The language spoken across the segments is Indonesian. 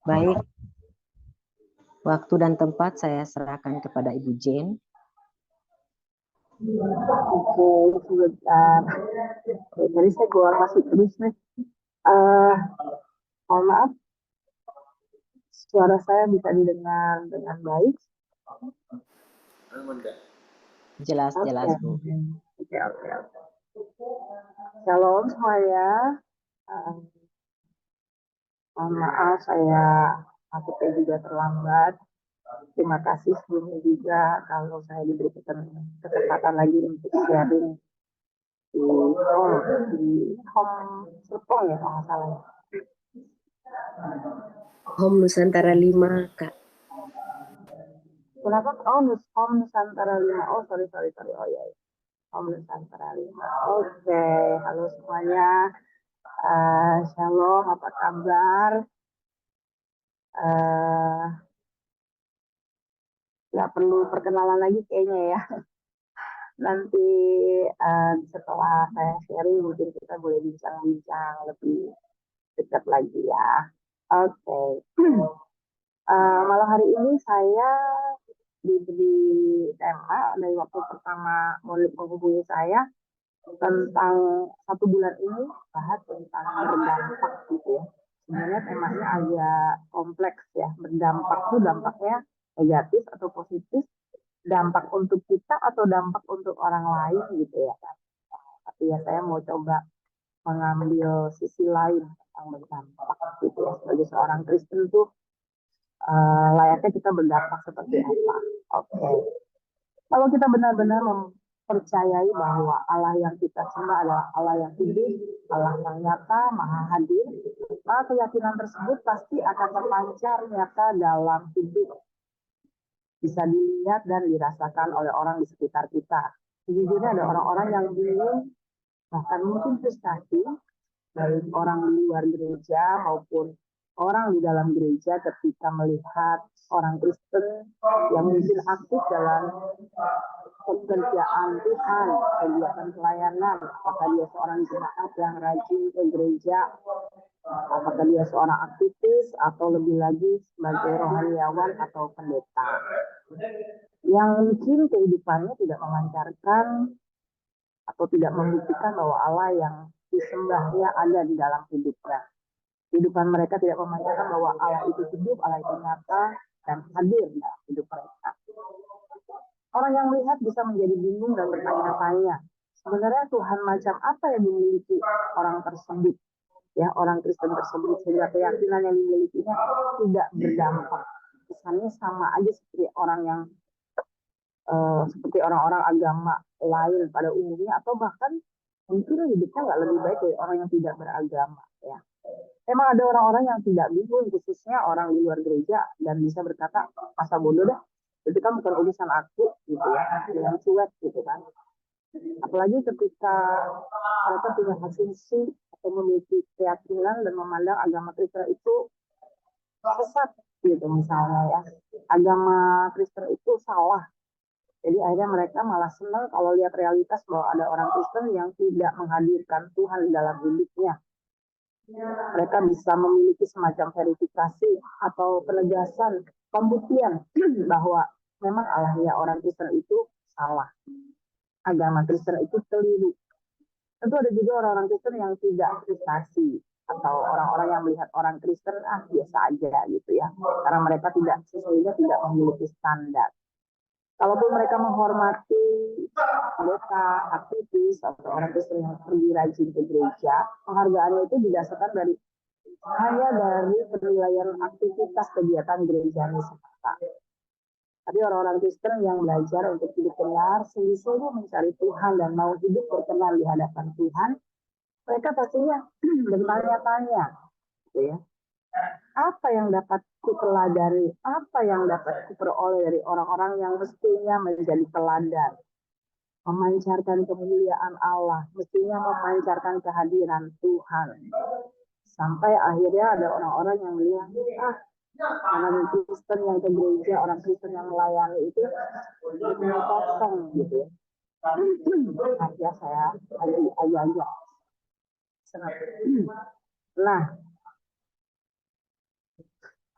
Baik, waktu dan tempat saya serahkan kepada Ibu Jane. Oke, sebentar. Tadi saya keluar masuk terus nih. Mohon maaf, suara saya bisa didengar dengan baik. Jelas, jelas, Bu. Oke. Shalom semuanya. Mohon maaf saya masuknya juga terlambat. Terima kasih sebelumnya juga kalau saya diberi kesempatan lagi untuk sharing di home Serpong ya kalau nggak salah. Home Nusantara 5, Kak. Kenapa? Home Nusantara 5. Oh, sorry. Oh ya. Home Nusantara 5. Oke, halo semuanya. Shalom, apa kabar? Nggak perlu perkenalan lagi kayaknya ya. Nanti setelah saya sharing mungkin kita boleh bincang-bincang lebih dekat lagi ya. Oke. Malam hari ini saya diberi tema dari waktu pertama murid menghubungi saya tentang 1 bulan ini bahas tentang berdampak gitu ya. Sebenarnya temanya agak kompleks ya. Berdampak itu dampaknya negatif atau positif, dampak untuk kita atau dampak untuk orang lain gitu ya. Tapi ya saya mau coba mengambil sisi lain tentang berdampak gitu ya. Sebagai seorang Kristen tuh layaknya kita berdampak seperti apa. Oke. Kalau kita benar-benar mempercayai bahwa Allah yang kita sembah adalah Allah yang hidup, Allah yang nyata, maha hadir, maka keyakinan tersebut pasti akan terpancar nyata dalam hidup. Bisa dilihat dan dirasakan oleh orang di sekitar kita. Sejujurnya ada orang-orang yang bingung, bahkan mungkin frustasi, baik orang di luar gereja maupun orang di dalam gereja ketika melihat orang Kristen yang mungkin aktif dalam pekerjaan Tuhan, kegiatan pelayanan, apakah dia seorang jemaat yang rajin ke gereja, apakah dia seorang aktivis atau lebih lagi sebagai rohaniawan atau pendeta yang mungkin kehidupannya tidak memancarkan atau tidak membuktikan bahwa Allah yang disembahnya ada di dalam hidupnya. Kehidupan mereka tidak memancarkan bahwa Allah itu hidup, Allah itu nyata dan hadir dalam hidup mereka. Orang yang melihat bisa menjadi bingung dan bertanya-tanya, sebenarnya Tuhan macam apa yang dimiliki orang tersebut, ya orang Kristen tersebut, sehingga keyakinan yang dimilikinya tidak berdampak. Kesannya sama aja seperti orang yang seperti orang-orang agama lain pada umumnya, atau bahkan mungkin hidupnya nggak lebih baik dari orang yang tidak beragama. Ya, emang ada orang-orang yang tidak bingung, khususnya orang di luar gereja, dan bisa berkata, masa bodoh dah, itu kan bukan urusan aku, gitu ya, yang cuek, gitu kan. Apalagi ketika mereka punya asumsi atau memiliki keyakinan dan memandang agama Kristen itu sesat, gitu misalnya ya. Agama Kristen itu salah. Jadi akhirnya mereka malah senang kalau lihat realitas bahwa ada orang Kristen yang tidak menghadirkan Tuhan di dalam hidupnya. Mereka bisa memiliki semacam verifikasi atau penegasan, pembuktian bahwa memang Allahnya orang Kristen itu salah. Agama Kristen itu keliru. Tentu ada juga orang-orang Kristen yang tidak frustasi atau orang-orang yang melihat orang Kristen biasa aja gitu ya. Karena mereka tidak sesungguhnya tidak memiliki standar. Kalaupun mereka menghormati mereka aktivis atau orang Kristen yang pergi rajin ke gereja, penghargaannya itu didasarkan hanya dari penilaian aktivitas kegiatan gerejanya semata. Tapi orang-orang Kristen yang belajar untuk hidup benar, sungguh-sungguh mencari Tuhan dan mau hidup berkenan di hadapan Tuhan, mereka pastinya bertanya-tanya, gitu ya. Apa yang dapat kuteladani, apa yang dapat kuperoleh dari orang-orang yang mestinya menjadi teladan, memancarkan kemuliaan Allah, mestinya memancarkan kehadiran Tuhan. Sampai akhirnya ada orang-orang yang melihat, orang Kristen yang ke gereja, orang Kristen yang melayani itu kosong gitu ya. Ya saya agak senang. Nah,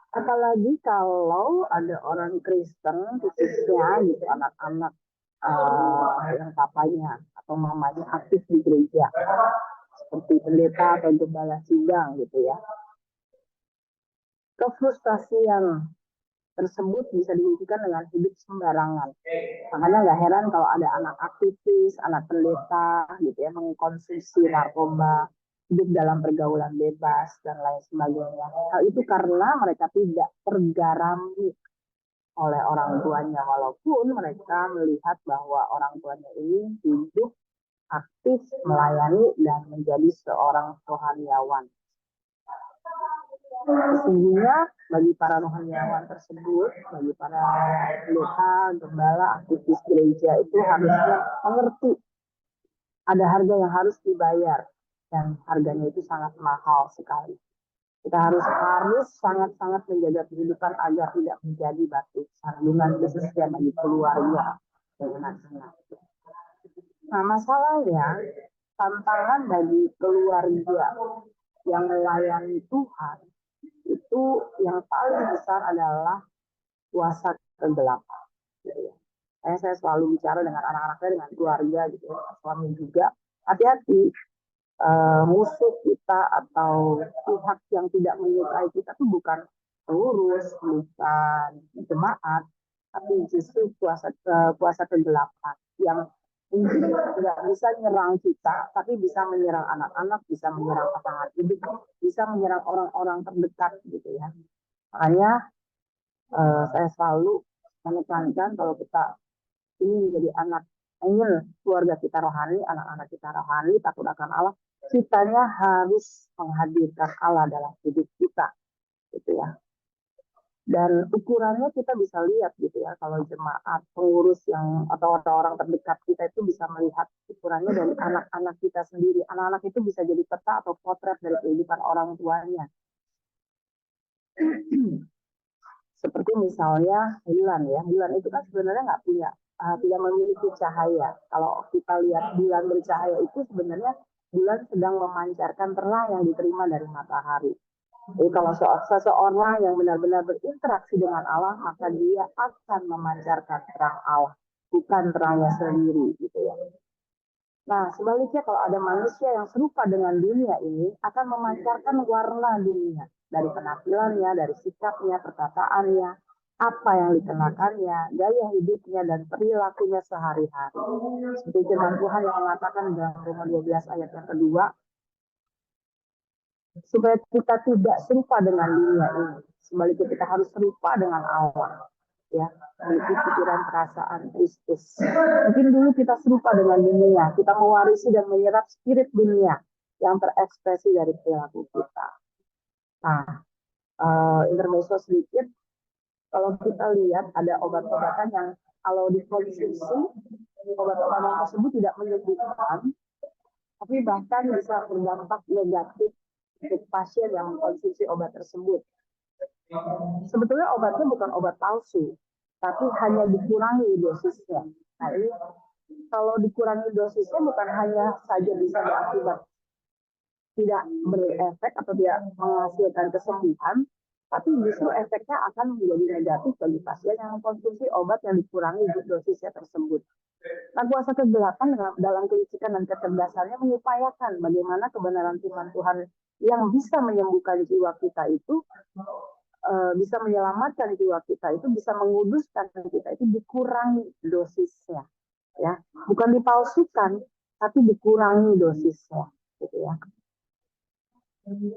Apalagi kalau ada orang Kristen khususnya gitu, anak-anak yang papanya atau mamanya aktif di gereja seperti pendeta atau gembala sidang gitu ya. Kefrustasian tersebut bisa dihentikan dengan hidup sembarangan. Makanya nggak heran kalau ada anak aktivis, anak pendeta gitu ya, mengkonsumsi narkoba, hidup dalam pergaulan bebas dan lain sebagainya. Hal itu karena mereka tidak tergarami oleh orang tuanya, walaupun mereka melihat bahwa orang tuanya ini hidup aktif melayani dan menjadi seorang rohaniawan. Sesungguhnya bagi para rohaniawan tersebut, bagi para pendeta, gembala, aktivis gereja itu harusnya mengerti ada harga yang harus dibayar dan harganya itu sangat mahal sekali. Kita harus sangat-sangat menjaga kehidupan agar tidak menjadi batu sandungan khususnya bagi keluarga dan anak-anak. Nah, masalahnya tantangan bagi keluarga yang melayani Tuhan itu yang paling besar adalah kuasa kegelapan. Gitu ya. Saya selalu bicara dengan anak-anak saya, dengan keluarga, gitu ya, suami juga. Hati-hati, musuh kita atau pihak yang tidak menyukai kita itu bukan pengurus, bukan jemaat, tapi justru kuasa kegelapan yang mungkin tidak bisa menyerang kita, tapi bisa menyerang anak-anak, bisa menyerang pasangan hidup, bisa menyerang orang-orang terdekat gitu ya. Makanya saya selalu menekankan kalau kita ini menjadi anak, ingin keluarga kita rohani, anak-anak kita rohani, takut akan Allah, kitanya harus menghadirkan Allah dalam hidup kita, gitu ya. Dan ukurannya kita bisa lihat gitu ya, kalau jemaat, pengurus yang atau orang-orang terdekat kita itu bisa melihat ukurannya dari anak-anak kita sendiri. Anak-anak itu bisa jadi peta atau potret dari kehidupan orang tuanya. Seperti misalnya bulan ya, bulan itu kan sebenarnya nggak punya, tidak memiliki cahaya. Kalau kita lihat bulan bercahaya itu sebenarnya bulan sedang memancarkan terang yang diterima dari matahari. Jadi kalau seseorang yang benar-benar berinteraksi dengan Allah, maka dia akan memancarkan terang Allah, bukan terangnya sendiri gitu ya. Nah, sebaliknya kalau ada manusia yang serupa dengan dunia ini, akan memancarkan warna dunia. Dari penampilannya, dari sikapnya, perkataannya, apa yang dikenakannya, gaya hidupnya, dan perilakunya sehari-hari. Seperti firman Tuhan yang mengatakan dalam Roma 12 ayat yang kedua, supaya kita tidak serupa dengan dunia ini. Sebaliknya kita harus serupa dengan Allah. Ya, memiliki pikiran perasaan Kristus. Mungkin dulu kita serupa dengan dunia, kita mewarisi dan menyerap spirit dunia yang terekspresi dari perilaku kita. Nah, intermezzo sedikit, kalau kita lihat ada obat-obatan yang kalau dikonsumsi, obat-obatan tersebut tidak menyembuhkan, tapi bahkan bisa berdampak negatif untuk pasien yang mengkonsumsi obat tersebut. Sebetulnya obatnya bukan obat palsu, tapi hanya dikurangi dosisnya. Nah ini kalau dikurangi dosisnya bukan hanya saja bisa berakibat tidak berefek atau tidak menghasilkan kesembuhan, tapi justru efeknya akan menjadi negatif bagi pasien yang mengkonsumsi obat yang dikurangi dosisnya tersebut. Nah, kuasa kegelapan dalam kelicikan dan kecerdasannya mengupayakan bagaimana kebenaran firman Tuhan yang bisa menyembuhkan jiwa kita itu, bisa menyelamatkan jiwa kita itu, bisa menguduskan kita itu dikurangi dosisnya, ya, bukan dipalsukan, tapi dikurangi dosisnya, gitu ya.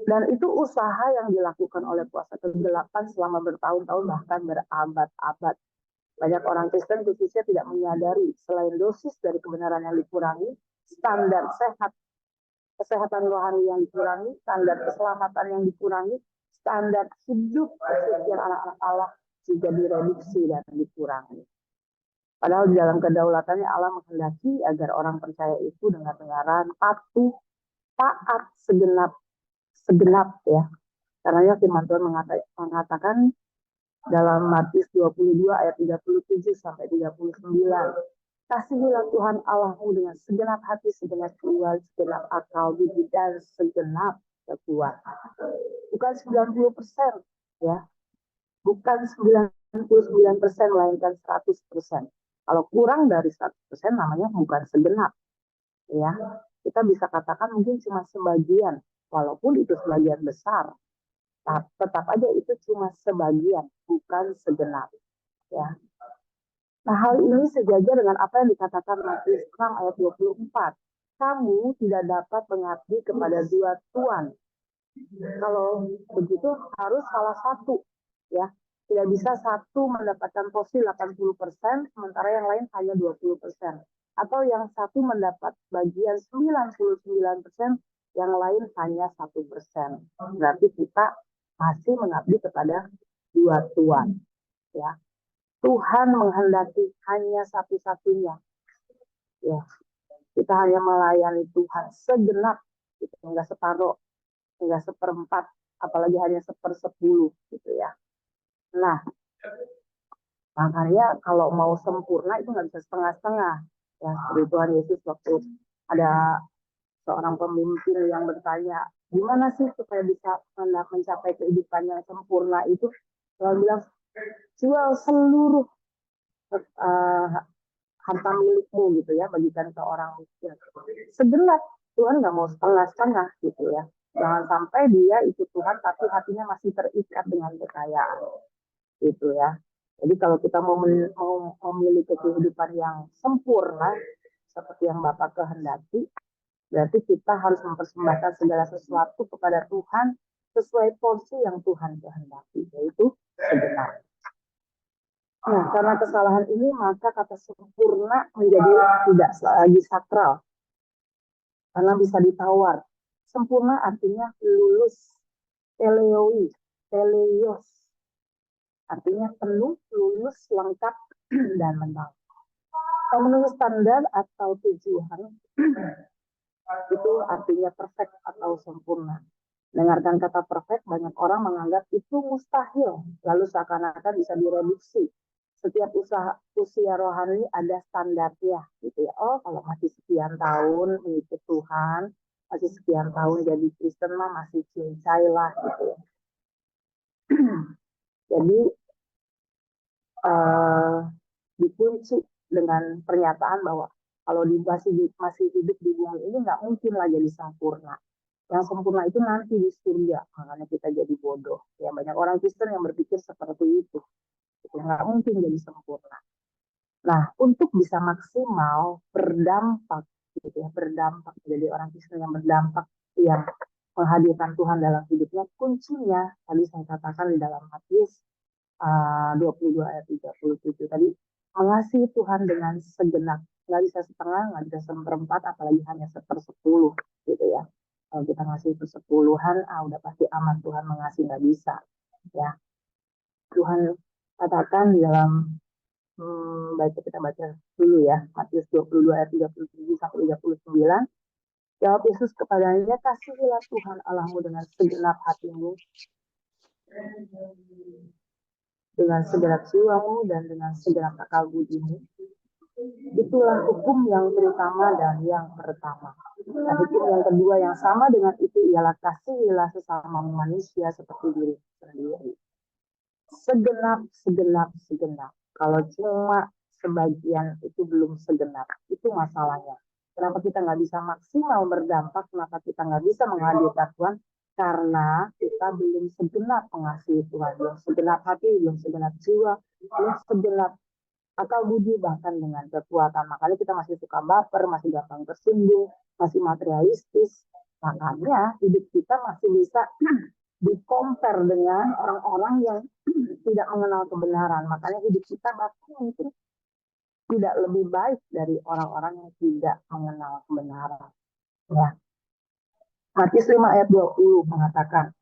Dan itu usaha yang dilakukan oleh kuasa kegelapan selama bertahun-tahun bahkan berabad-abad. Banyak orang Kristen khususnya tidak menyadari selain dosis dari kebenaran yang dikurangi, standar kesehatan rohani yang dikurangi, standar keselamatan yang dikurangi, standar hidup kesucian anak-anak Allah juga direduksi dan dikurangi. Padahal di dalam kedaulatannya Allah menghendaki agar orang percaya itu dengar-dengaran, patuh, taat segenap ya. Karena firman Tuhan mengatakan dalam Matius 22 ayat 37 sampai 39. Kasihilah Tuhan Allahmu dengan segenap hati, segenap jiwa, segenap akal budi dan segenap kekuatan. Bukan 90% ya. bukan 99%, melainkan 100%. Kalau kurang dari 100% namanya bukan segenap. Ya, kita bisa katakan mungkin cuma sebagian, walaupun itu sebagian besar, tetap aja itu cuma sebagian, bukan segenap. Ya. Nah, hal ini sejajar dengan apa yang dikatakan Matius 6 ayat 24. Kamu tidak dapat mengabdi kepada dua tuan. Kalau begitu harus salah satu, ya. Tidak bisa satu mendapatkan porsi 80%, sementara yang lain hanya 20%. Atau yang satu mendapat bagian 99%, yang lain hanya 1%. Berarti kita masih mengabdi kepada dua tuan, ya. Tuhan menghendaki hanya satu-satunya, ya. Kita hanya melayani Tuhan segenap, gitu. Enggak separuh, enggak seperempat, apalagi hanya 1/10, gitu ya. Nah, makanya kalau mau sempurna itu nggak bisa setengah-setengah. Ya, seperti Tuhan Yesus waktu ada seorang pemimpin yang bertanya, gimana sih supaya bisa mencapai kehidupan yang sempurna itu? Tuhan bilang, jual seluruh harta milikmu gitu ya, bagikan ke orang miskin. Segenap, Tuhan nggak mau setengah-setengah gitu ya. Jangan sampai dia ikut Tuhan tapi hatinya masih terikat dengan kekayaan gitu ya. Jadi kalau kita mau memiliki kehidupan yang sempurna seperti yang Bapak kehendaki, berarti kita harus mempersembahkan segala sesuatu kepada Tuhan sesuai porsi yang Tuhan kehendaki, yaitu segenap. Nah, karena kesalahan ini maka kata sempurna menjadi tidak lagi sakral, karena bisa ditawar. Sempurna artinya lulus, teleios, artinya penuh, lulus, lengkap, dan menang. Memenuhi standar atau tujuan itu artinya perfect atau sempurna. Dengarkan kata perfect, banyak orang menganggap itu mustahil, lalu seakan-akan bisa direduksi. Setiap usia rohani ada standarnya, gitu ya. Oh, kalau masih sekian tahun mengikut Tuhan, masih sekian tahun jadi Kristen mah masih cincai lah, gitu ya. Jadi dikunci dengan pernyataan bahwa kalau masih hidup di bumi ini nggak mungkin lah jadi sempurna. Yang sempurna itu nanti di surga, makanya kita jadi bodoh. Ya, banyak orang Kristen yang berpikir seperti itu. Nggak mungkin jadi sempurna. Nah, untuk bisa maksimal berdampak, gitu ya, berdampak jadi orang Kristen yang berdampak, yang menghadirkan Tuhan dalam hidupnya, kuncinya tadi saya katakan di dalam Matius 22 ayat 37 tadi, mengasihi Tuhan dengan segenap, nggak bisa setengah, nggak bisa seperempat, apalagi hanya 1/10, gitu ya. Kalau kita ngasih 1/10, udah pasti aman, Tuhan mengasihi, nggak bisa, ya. Tuhan katakan di dalam kita baca dulu ya, Matius 22 ayat 37 sampai 39. Jawab Yesus kepadanya, kasihilah Tuhan Allahmu dengan segenap hatimu, dengan segenap jiwamu, dan dengan segenap akal budimu. Itulah hukum yang terutama dan yang pertama. Nah, hukum yang kedua yang sama dengan itu ialah kasihilah sesama manusia seperti diri sendiri. Segenap. Kalau cuma sebagian itu belum segenap, itu masalahnya. Kenapa kita nggak bisa maksimal berdampak? Kenapa kita nggak bisa menghadirkan Tuhan? Karena kita belum segenap mengasihi Tuhan, belum segenap hati, belum segenap jiwa, belum segenap akal budi, bahkan dengan kekuatan. Makanya kita masih suka baper, masih gampang tersinggung, masih materialistis. Makanya hidup kita masih bisa di-compare dengan orang-orang yang tidak mengenal kebenaran. Makanya hidup kita bahkan mungkin tidak lebih baik dari orang-orang yang tidak mengenal kebenaran. Ya. Matius 5 ayat 20 mengatakan,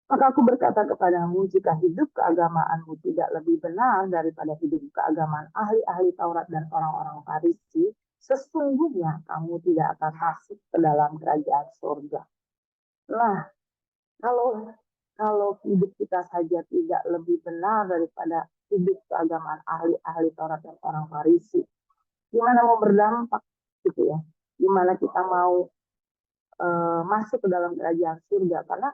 maka aku berkata kepadamu, jika hidup keagamaanmu tidak lebih benar daripada hidup keagamaan ahli-ahli Taurat dan orang-orang Farisi, sesungguhnya kamu tidak akan masuk ke dalam kerajaan surga. Nah, kalau hidup kita saja tidak lebih benar daripada hidup keagamaan ahli-ahli Taurat dan orang Farisi, gimana mau berdampak gitu ya? Gimana kita mau masuk ke dalam kerajaan surga? Karena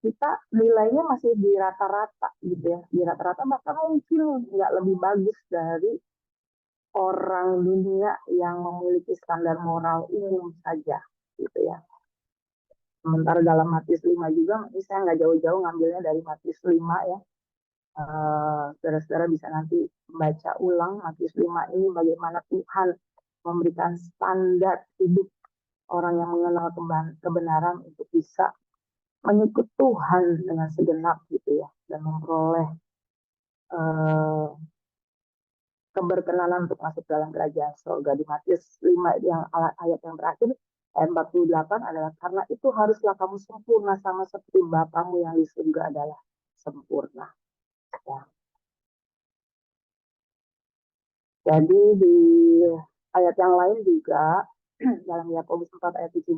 kita nilainya masih di rata-rata gitu ya, di rata-rata bahkan mungkin nggak lebih bagus dari orang dunia yang memiliki standar moral umum saja gitu ya. Sementara dalam Matius 5 juga, ini saya nggak jauh-jauh ngambilnya dari Matius 5 ya. Saudara-saudara bisa nanti baca ulang Matius 5 ini bagaimana Tuhan memberikan standar hidup orang yang mengenal kebenaran untuk bisa mengikut Tuhan dengan segenap gitu ya, dan memperoleh keberkenanan untuk masuk dalam kerajaan surga. Di Matius 5 yang ayat yang terakhir, ayat 48 adalah karena itu haruslah kamu sempurna sama seperti Bapamu yang di surga adalah sempurna. Ya. Jadi di ayat yang lain juga dalam Yakobus 4 ayat 17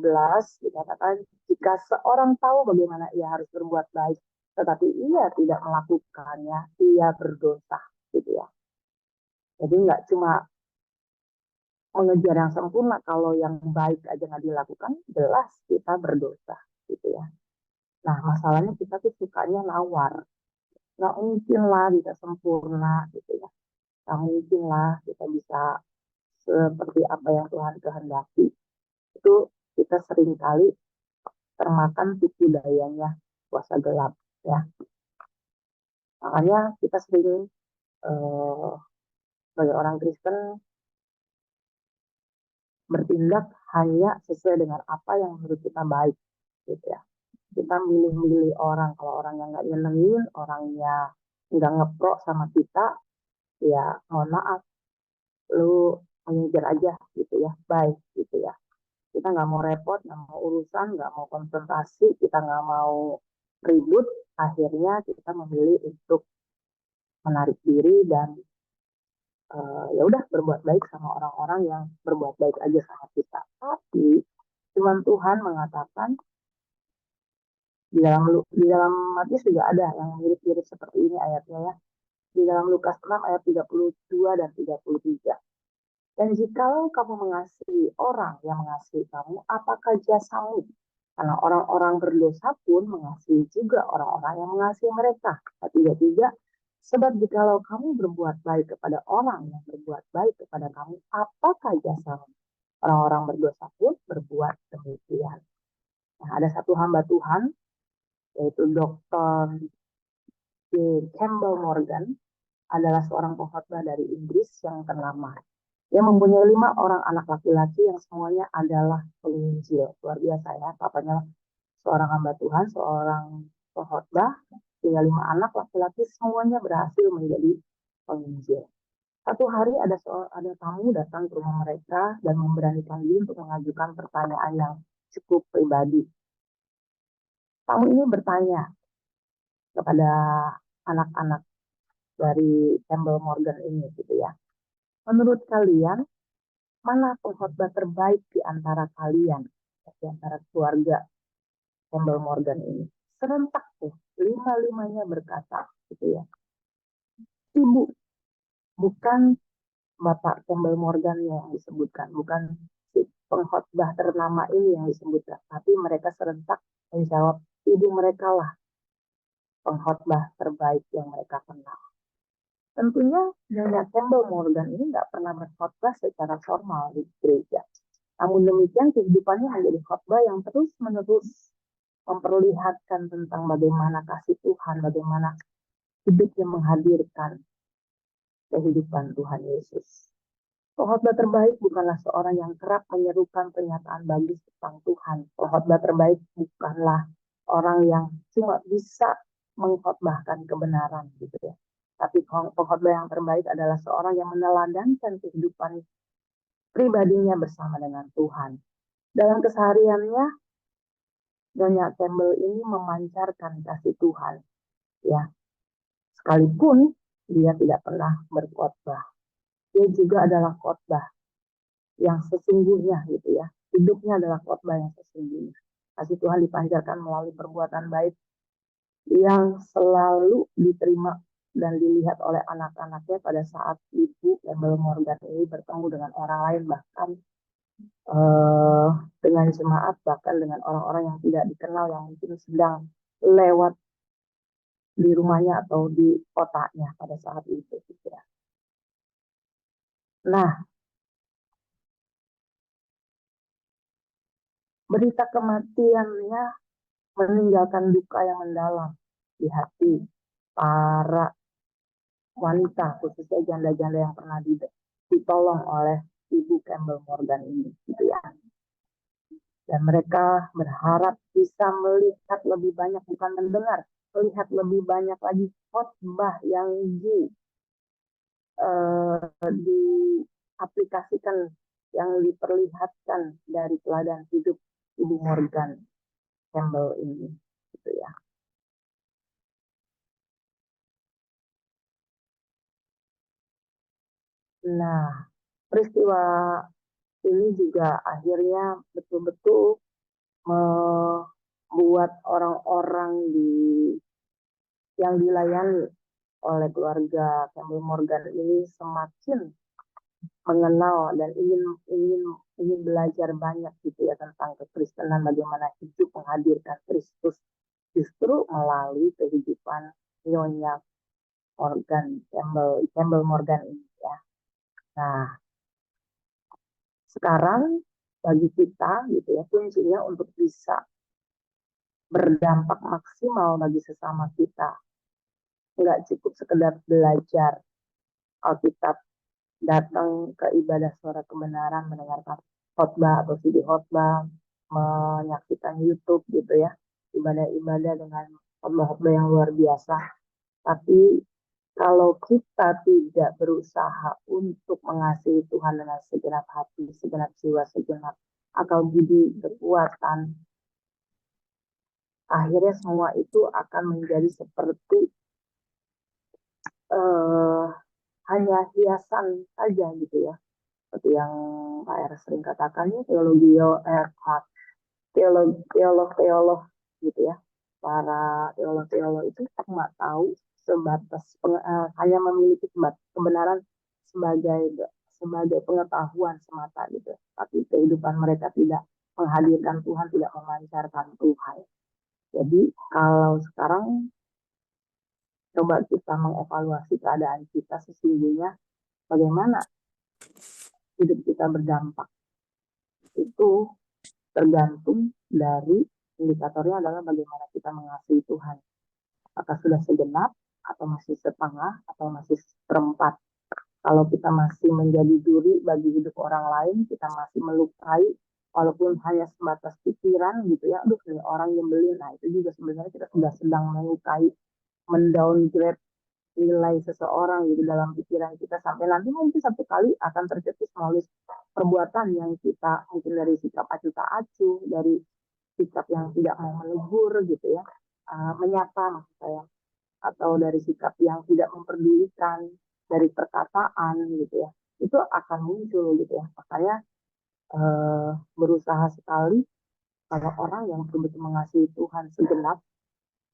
dikatakan jika seorang tahu bagaimana ia harus berbuat baik tetapi ia tidak melakukannya, ia berdosa gitu ya. Jadi nggak cuma mengejar yang sempurna, kalau yang baik aja nggak dilakukan, jelas kita berdosa gitu ya. Nah masalahnya kita tuh sukanya nawar, nggak mungkin lah bisa sempurna gitu ya, nggak mungkin lah kita bisa seperti apa yang Tuhan kehendaki. Itu kita seringkali termakan tipu dayanya kuasa gelap ya. Makanya kita sering sebagai orang Kristen bertindak hanya sesuai dengan apa yang menurut kita baik gitu ya. Kita milih-milih orang, kalau orang yang nggak nyenengin, orangnya nggak ngepro sama kita, ya mohon maaf, lu mengejar aja gitu ya, baik gitu ya. Kita nggak mau repot, nggak mau urusan, nggak mau konfrontasi, kita nggak mau ribut, akhirnya kita memilih untuk menarik diri dan ya udah berbuat baik sama orang-orang yang berbuat baik aja sama kita. Tapi firman Tuhan mengatakan di dalam Matius juga ada yang mirip-mirip seperti ini ayatnya ya. Di dalam Lukas 6 ayat 32 dan 33. Dan jikalau kamu mengasihi orang yang mengasihi kamu, apakah jasamu? Karena orang-orang berdosa pun mengasihi juga orang-orang yang mengasihi mereka. Ayat 33. Sebab jikalau kamu berbuat baik kepada orang yang berbuat baik kepada kamu, apakah jasamu? Orang-orang berdosa pun berbuat demikian. Nah, ada satu hamba Tuhan, yaitu Dr. Campbell Morgan, adalah seorang pengkhotbah dari Inggris yang ternama. Dia mempunyai 5 orang anak laki-laki yang semuanya adalah penginjil. Luar biasa ya, papanya seorang hamba Tuhan, seorang pengkhotbah, tinggal 5 anak laki-laki semuanya berhasil menjadi penginjil. Satu hari ada tamu datang ke rumah mereka dan memberanikan diri untuk mengajukan pertanyaan yang cukup pribadi. Tamu ini bertanya kepada anak-anak dari Campbell Morgan ini gitu ya. Menurut kalian, mana pengkhotbah terbaik di antara kalian, di antara keluarga Campbell Morgan ini? Serentak tuh, 5-5-nya berkata gitu ya. Ibu, bukan Bapak Campbell Morgan yang disebutkan, bukan si pengkhotbah ternama ini yang disebutkan, tapi mereka serentak menjawab, ibu mereka lah pengkhotbah terbaik yang mereka kenal. Tentunya Nyonya Campbell Morgan ini nggak pernah berkhotbah secara formal di gereja. Namun demikian kehidupannya menjadi khotbah yang terus-menerus memperlihatkan tentang bagaimana kasih Tuhan, bagaimana hidup yang menghadirkan kehidupan Tuhan Yesus. Pengkhotbah terbaik bukanlah seorang yang kerap menyerukan pernyataan bagus tentang Tuhan. Pengkhotbah terbaik bukanlah orang yang cuma bisa mengkhotbahkan kebenaran gitu ya. Tapi pengkhotbah yang terbaik adalah seorang yang meneladankan kehidupan pribadinya bersama dengan Tuhan. Dalam kesehariannya, Nyonya Campbell ini memancarkan kasih Tuhan. Ya, sekalipun dia tidak pernah berkhotbah, dia juga adalah khotbah yang sesungguhnya gitu ya. Hidupnya adalah khotbah yang sesungguhnya. Kasih Tuhan dipancarkan melalui perbuatan baik yang selalu diterima dan dilihat oleh anak-anaknya pada saat Ibu Campbell Morgan ini bertemu dengan orang lain, bahkan dengan jemaat, bahkan dengan orang-orang yang tidak dikenal yang mungkin sedang lewat di rumahnya atau di kotanya pada saat itu gitu ya. Nah, berita kematiannya meninggalkan duka yang mendalam di hati para wanita, khususnya janda-janda yang pernah ditolong oleh Ibu Campbell Morgan ini gitu ya. Dan mereka berharap bisa melihat lebih banyak, bukan mendengar, melihat lebih banyak lagi khotbah yang diaplikasikan, yang diperlihatkan dari teladan hidup Ibu Morgan Campbell ini gitu ya. Nah, peristiwa ini juga akhirnya betul-betul membuat orang-orang yang dilayani oleh keluarga Campbell Morgan ini semakin mengenal dan ingin belajar banyak gitu ya tentang kekristenan, bagaimana hidup menghadirkan Kristus justru melalui kehidupan Nyonya Campbell Morgan ini ya. Nah, sekarang bagi kita gitu ya, kuncinya untuk bisa berdampak maksimal bagi sesama kita. Nggak cukup sekedar belajar Alkitab, datang ke ibadah suara kebenaran, mendengarkan khotbah atau video khotbah, menyaksikan YouTube gitu ya, ibadah-ibadah dengan khotbah-khotbah yang luar biasa. Tapi kalau kita tidak berusaha untuk mengasihi Tuhan dengan segenap hati, segenap jiwa, segenap akal budi, kekuatan, akhirnya semua itu akan menjadi seperti hanya hiasan saja gitu ya. Seperti yang Pak R sering katakan, teolog gitu ya. Para teolog itu cuma tahu sebatas hanya memiliki kebenaran sebagai pengetahuan semata gitu. Tapi kehidupan mereka tidak menghadirkan Tuhan, tidak memancarkan Tuhan. Jadi kalau sekarang coba kita mengevaluasi keadaan kita sesungguhnya, bagaimana hidup kita berdampak. Itu tergantung dari indikatornya adalah bagaimana kita mengasihi Tuhan. Apakah sudah segenap, atau masih setengah, atau masih seperempat. Kalau kita masih menjadi duri bagi hidup orang lain, kita masih melukai, walaupun hanya sebatas pikiran gitu ya, aduh ini orang nyebelin, nah itu juga sebenarnya kita sudah sedang melukai, mendowngrade nilai seseorang gitu dalam pikiran kita, sampai nanti mungkin satu kali akan tercetus melalui perbuatan yang kita mungkin dari sikap acuh tak acuh, dari sikap yang tidak mau menegur gitu ya, menyapa maksud saya, atau dari sikap yang tidak memperdulikan, dari perkataan gitu ya, itu akan muncul gitu ya. Makanya berusaha sekali kalau orang yang betul-betul mengasihi Tuhan segenap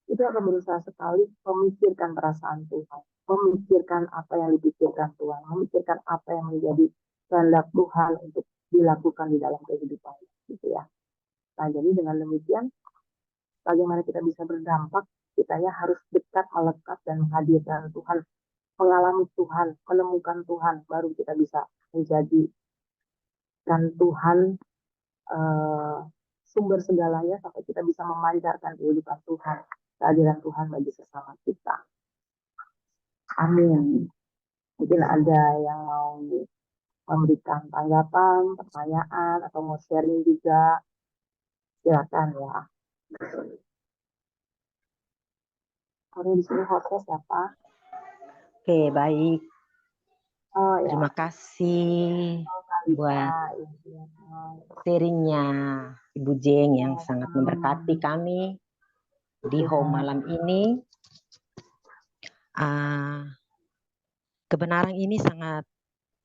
itu akan berusaha sekali memikirkan perasaan Tuhan, memikirkan apa yang dipikirkan Tuhan, memikirkan apa yang menjadi kehendak Tuhan untuk dilakukan di dalam kehidupan gitu ya. Nah, jadi dengan demikian bagaimana kita bisa berdampak, kita ya harus dekat, melekat dan menghadirkan Tuhan, mengalami Tuhan, menemukan Tuhan, baru kita bisa menjadikan Tuhan sumber segalanya sampai kita bisa memancarkan kehidupan Tuhan, kehadiran Tuhan bagi sesama kita. Amin. Mungkin ada yang mau memberikan tanggapan, pertanyaan, atau mau sharing juga, silakan ya. Kalau di sini hostnya siapa? Oke, baik. Oh ya. Terima kasih buat sharingnya Ibu Jeng yang sangat memberkati kami di home malam ini. Kebenaran ini sangat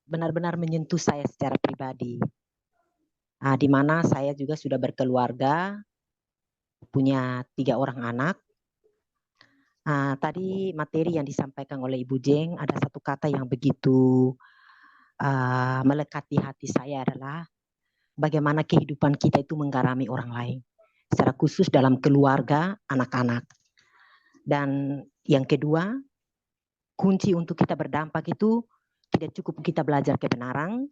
benar-benar menyentuh saya secara pribadi. Di mana saya juga sudah berkeluarga, punya 3 orang anak. Tadi materi yang disampaikan oleh Ibu Jeng, ada satu kata yang begitu melekat di hati saya adalah bagaimana kehidupan kita itu menggarami orang lain. secara khusus dalam keluarga, anak-anak. Dan yang kedua, kunci untuk kita berdampak itu tidak cukup kita belajar kebenaran,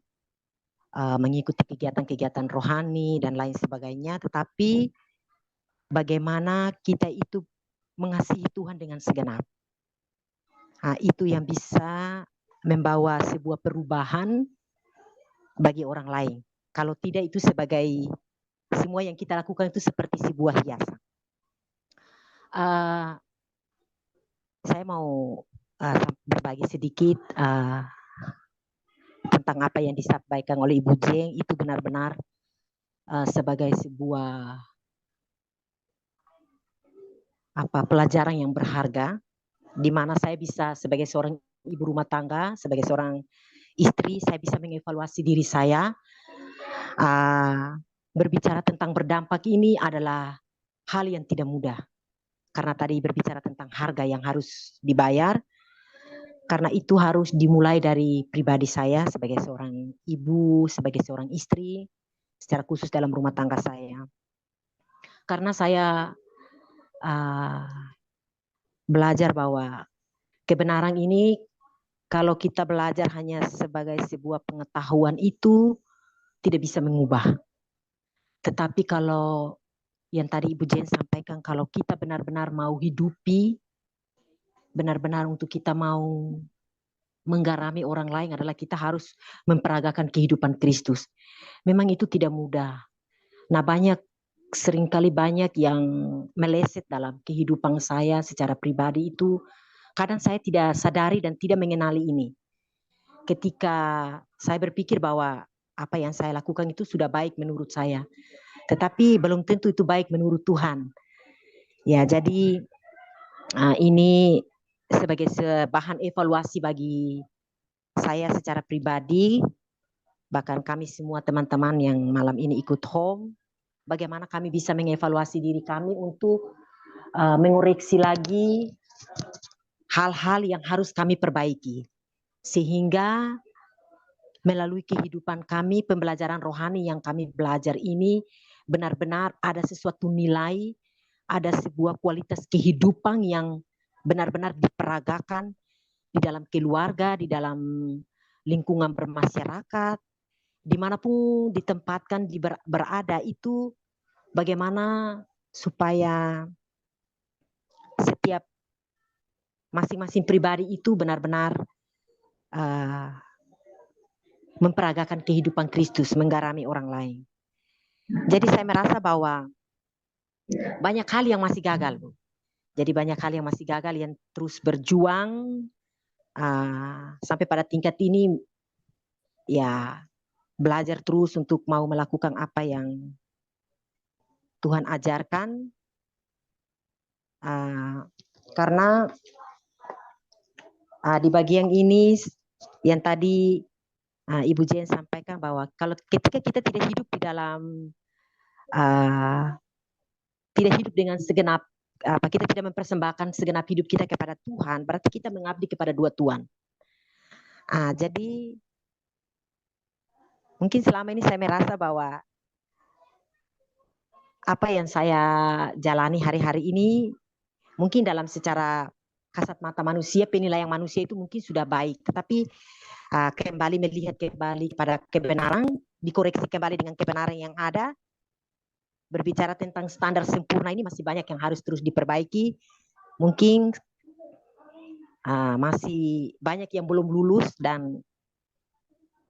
mengikuti kegiatan-kegiatan rohani dan lain sebagainya, tetapi bagaimana kita itu mengasihi Tuhan dengan segenap. Itu yang bisa membawa sebuah perubahan bagi orang lain. Kalau tidak, itu sebagai semua yang kita lakukan itu seperti sebuah hiasan. Saya mau berbagi sedikit tentang apa yang disampaikan oleh Ibu Jeng. Itu benar-benar sebagai sebuah pelajaran yang berharga, di mana saya bisa sebagai seorang ibu rumah tangga, sebagai seorang istri, saya bisa mengevaluasi diri saya. Berbicara tentang berdampak ini adalah hal yang tidak mudah, karena tadi berbicara tentang harga yang harus dibayar, karena itu harus dimulai dari pribadi saya sebagai seorang ibu, sebagai seorang istri, secara khusus dalam rumah tangga saya. Karena saya belajar bahwa kebenaran ini, kalau kita belajar hanya sebagai sebuah pengetahuan, itu tidak bisa mengubah. Tetapi kalau yang tadi Ibu Jen sampaikan, kalau kita benar-benar mau hidupi, benar-benar untuk kita mau menggarami orang lain, adalah kita harus memperagakan kehidupan Kristus. Memang itu tidak mudah. Nah, seringkali banyak yang meleset dalam kehidupan saya secara pribadi itu. Kadang saya tidak sadari dan tidak mengenali ini. Ketika saya berpikir bahwa apa yang saya lakukan itu sudah baik menurut saya, tetapi belum tentu itu baik menurut Tuhan. Ya, jadi ini sebagai bahan evaluasi bagi saya secara pribadi, bahkan kami semua teman-teman yang malam ini ikut home, bagaimana kami bisa mengevaluasi diri kami untuk mengoreksi lagi hal-hal yang harus kami perbaiki, sehingga melalui kehidupan kami, pembelajaran rohani yang kami belajar ini benar-benar ada sesuatu nilai, ada sebuah kualitas kehidupan yang benar-benar diperagakan di dalam keluarga, di dalam lingkungan bermasyarakat, dimanapun ditempatkan, berada, itu bagaimana supaya setiap masing-masing pribadi itu benar-benar memperagakan kehidupan Kristus, menggarami orang lain. Jadi saya merasa bahwa banyak hal yang masih gagal, Bu. Jadi banyak hal yang masih gagal, yang terus berjuang sampai pada tingkat ini, ya belajar terus untuk mau melakukan apa yang Tuhan ajarkan. Karena di bagian ini yang tadi Ibu Jen sampaikan, bahwa kalau ketika kita tidak hidup di dalam tidak hidup dengan segenap, kita tidak mempersembahkan segenap hidup kita kepada Tuhan, berarti kita mengabdi kepada dua Tuhan. Jadi mungkin selama ini saya merasa bahwa apa yang saya jalani hari-hari ini mungkin dalam secara kasat mata manusia, penilaian manusia itu mungkin sudah baik, tetapi kembali melihat kembali pada kebenaran, dikoreksi kembali dengan kebenaran yang ada, berbicara tentang standar sempurna ini masih banyak yang harus terus diperbaiki. Mungkin masih banyak yang belum lulus dan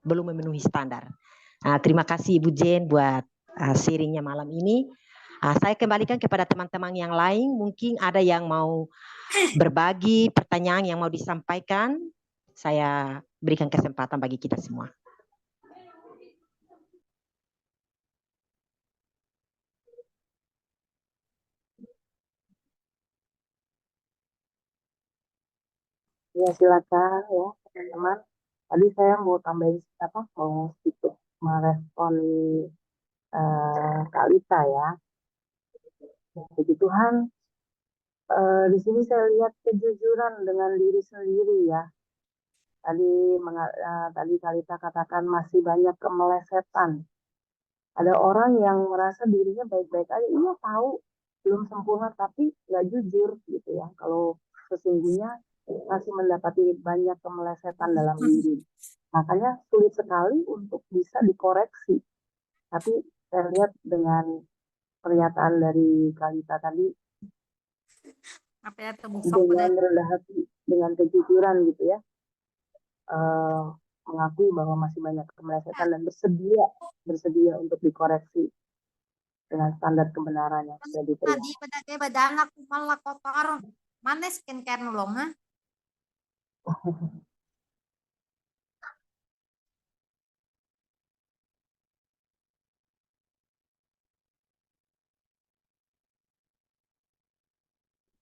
belum memenuhi standar. Terima kasih Ibu Jen buat sharingnya malam ini. Saya kembalikan kepada teman-teman yang lain, mungkin ada yang mau berbagi pertanyaan yang mau disampaikan, saya berikan kesempatan bagi kita semua. Ya, silakan ya teman-teman. Tadi saya mau tambahin mau sedikit merespon Kak Lita ya. Puji Tuhan, di sini saya lihat kejujuran dengan diri sendiri ya. Tadi Kak Lita katakan masih banyak kemelesetan. Ada orang yang merasa dirinya baik-baik aja, iya tahu belum sempurna tapi nggak jujur gitu ya. Kalau sesungguhnya masih mendapati banyak kemelesetan dalam diri. Makanya sulit sekali untuk bisa dikoreksi. Tapi saya lihat dengan pernyataan dari Kalita tadi, Apa ya terbusok dengan pada rendah hati, dengan kejujuran gitu ya, eh, mengakui bahwa masih banyak kemelesetan dan bersedia untuk dikoreksi dengan standar kebenaran yang sudah diterima. tadi pada kayak badangak malah kotor. Mana skincare nulung ha?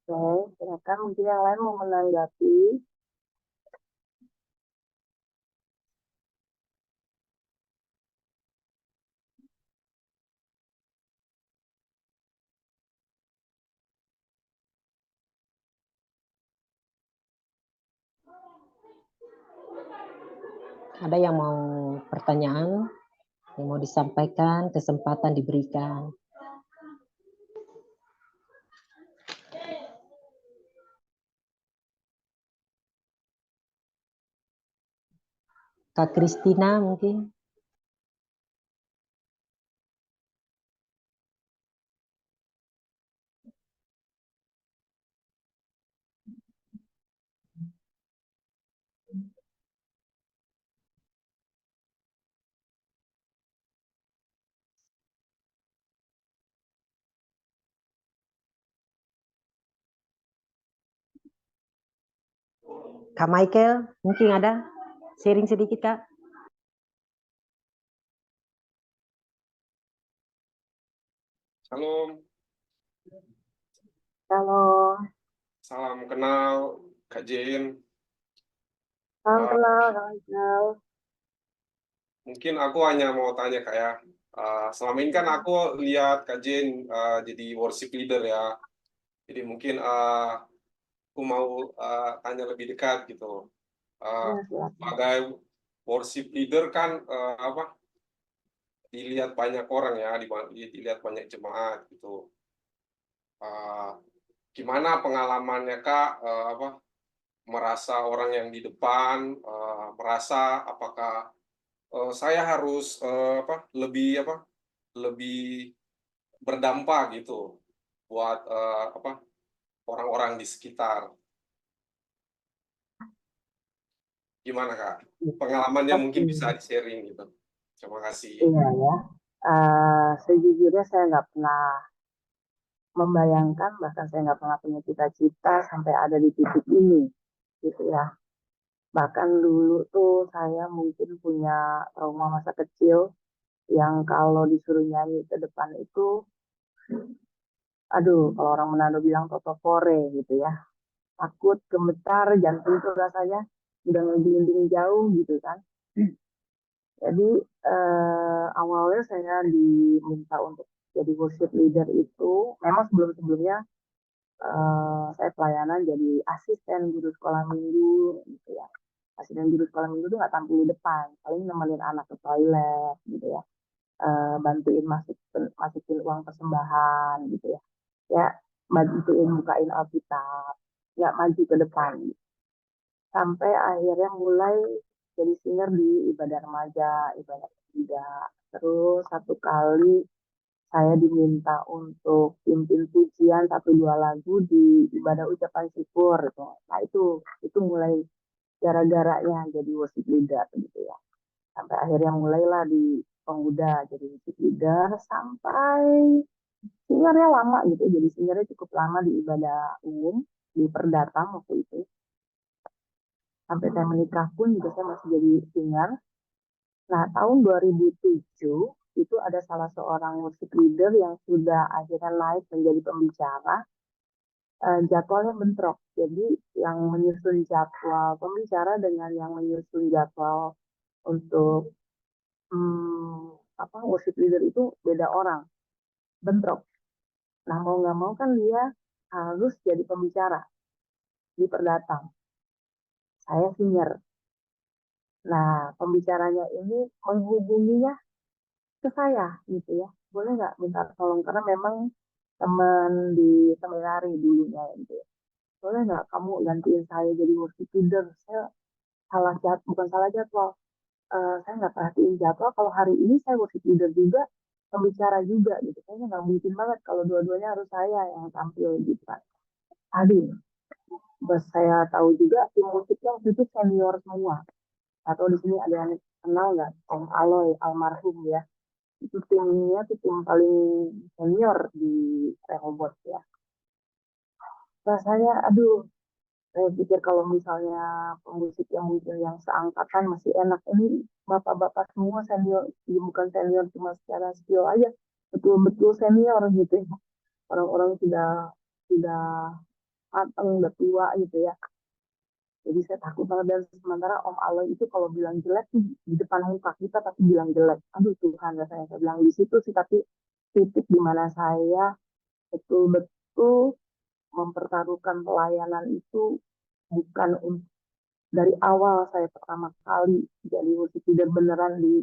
Oke, silakan mungkin yang lain mau menanggapi. Ada yang mau pertanyaan, yang mau disampaikan, kesempatan diberikan. Kak Kristina mungkin. Kak Michael, mungkin ada sharing sedikit Kak. Shalom, Kalau salam kenal Kak Jane. salam kenal, Kak Michael. Mungkin aku hanya mau tanya Kak ya. Selama ini kan aku lihat Kak Jane jadi worship leader ya. Jadi mungkin aku mau tanya lebih dekat gitu. Ya, silakan. Sebagai worship leader kan dilihat banyak orang ya, dilihat banyak jemaat gitu. Gimana pengalamannya Kak? Merasa orang yang di depan, merasa apakah saya harus lebih berdampak gitu buat orang-orang di sekitar. Gimana Kak? Pengalamannya mungkin bisa di-sharing gitu. Terima kasih. Iya ya. Sejujurnya saya nggak pernah membayangkan, bahkan saya nggak pernah punya cita-cita sampai ada di titik ini, gitu ya. Bahkan dulu tuh saya mungkin punya trauma masa kecil yang kalau disuruh nyanyi ke depan itu, aduh, kalau orang Manado bilang totopore gitu ya. Takut, gemetar, jantung tuh rasanya udah ngegelinding jauh gitu kan. Jadi awalnya saya diminta untuk jadi worship leader itu, memang sebelum-sebelumnya saya pelayanan jadi asisten guru sekolah minggu gitu ya. Asisten guru sekolah minggu tuh nggak tampil di depan, paling nemenin anak ke toilet gitu ya. Bantuin masukin uang persembahan gitu ya. Ya, bantuin bukain Alkitab, nggak maju ke depan. Sampai akhirnya mulai jadi singer di ibadah remaja, ibadah ketiga. Terus satu kali saya diminta untuk pimpin pujian 1 2 lagu di ibadah ucapan syukur gitu. Nah itu mulai gara-garanya jadi worship leader gitu ya. Sampai akhirnya mulailah di pemuda jadi worship leader sampai singernya lama gitu. Jadi singernya cukup lama di ibadah umum di Perdata waktu itu. Sampai saya menikah pun juga saya masih jadi singer. Nah, tahun 2007 itu ada salah seorang worship leader yang sudah akhirnya naik menjadi pembicara. Jadwalnya bentrok. Jadi yang menyusun jadwal pembicara dengan yang menyusun jadwal untuk worship leader itu beda orang, bentrok. Nah, mau nggak mau kan dia harus jadi pembicara di Perdata. Saya singer. Nah, pembicaranya ini menghubunginya ke saya gitu ya. Boleh nggak minta tolong karena memang teman di seminari dulunya gitu ya. Boleh nggak kamu gantiin saya jadi worship leader? Saya bukan salah jadwal. Saya nggak perhatiin jadwal. Kalau hari ini saya worship leader juga, pembicara juga gitu. Kayaknya nggak mungkin banget kalau dua-duanya harus saya yang tampil gitu kan. Aduh, bos saya tahu juga tim musiknya waktu itu senior semua. Atau di sini ada yang kenal nggak? Om Aloy, almarhum ya. Itu timnya tuh tim paling senior di Rehoboth ya. Rasanya, aduh, saya pikir kalau misalnya pemusik yang mungkin yang seangkatan masih enak. Ini bapak-bapak semua senior, ya bukan senior cuma secara skill aja, betul-betul senior gitu ya. Orang-orang sudah matang, udah tua gitu ya. Jadi saya takut banget dan sementara Om Aloy itu kalau bilang jelek tuh di depan muka kita tapi bilang jelek. Aduh Tuhan, rasanya saya bilang di situ sih tapi titik di mana saya betul-betul mempertaruhkan pelayanan itu bukan dari awal saya pertama kali jadi worship leader beneran di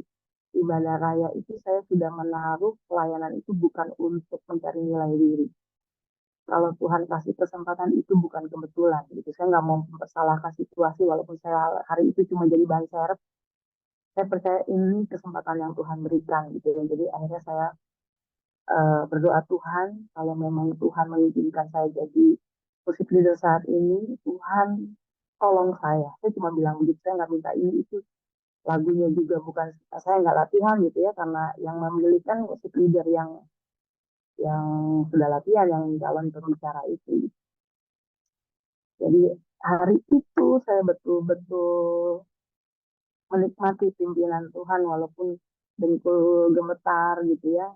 ibadah raya itu saya sudah menaruh pelayanan itu bukan untuk mencari nilai diri. Kalau Tuhan kasih kesempatan itu bukan kebetulan gitu. Saya nggak mau mempersalahkan situasi walaupun saya hari itu cuma jadi ban serep. Saya percaya ini kesempatan yang Tuhan berikan gitu ya. Jadi akhirnya saya berdoa Tuhan kalau memang Tuhan mengizinkan saya jadi worship leader saat ini, Tuhan tolong saya. Saya cuma bilang begitu, saya nggak minta ini itu. Lagunya juga bukan saya nggak latihan gitu ya karena yang memilih kan worship leader yang sudah latihan yang calon pembicara itu. Jadi hari itu saya betul-betul menikmati pimpinan Tuhan walaupun dengkul gemetar gitu ya.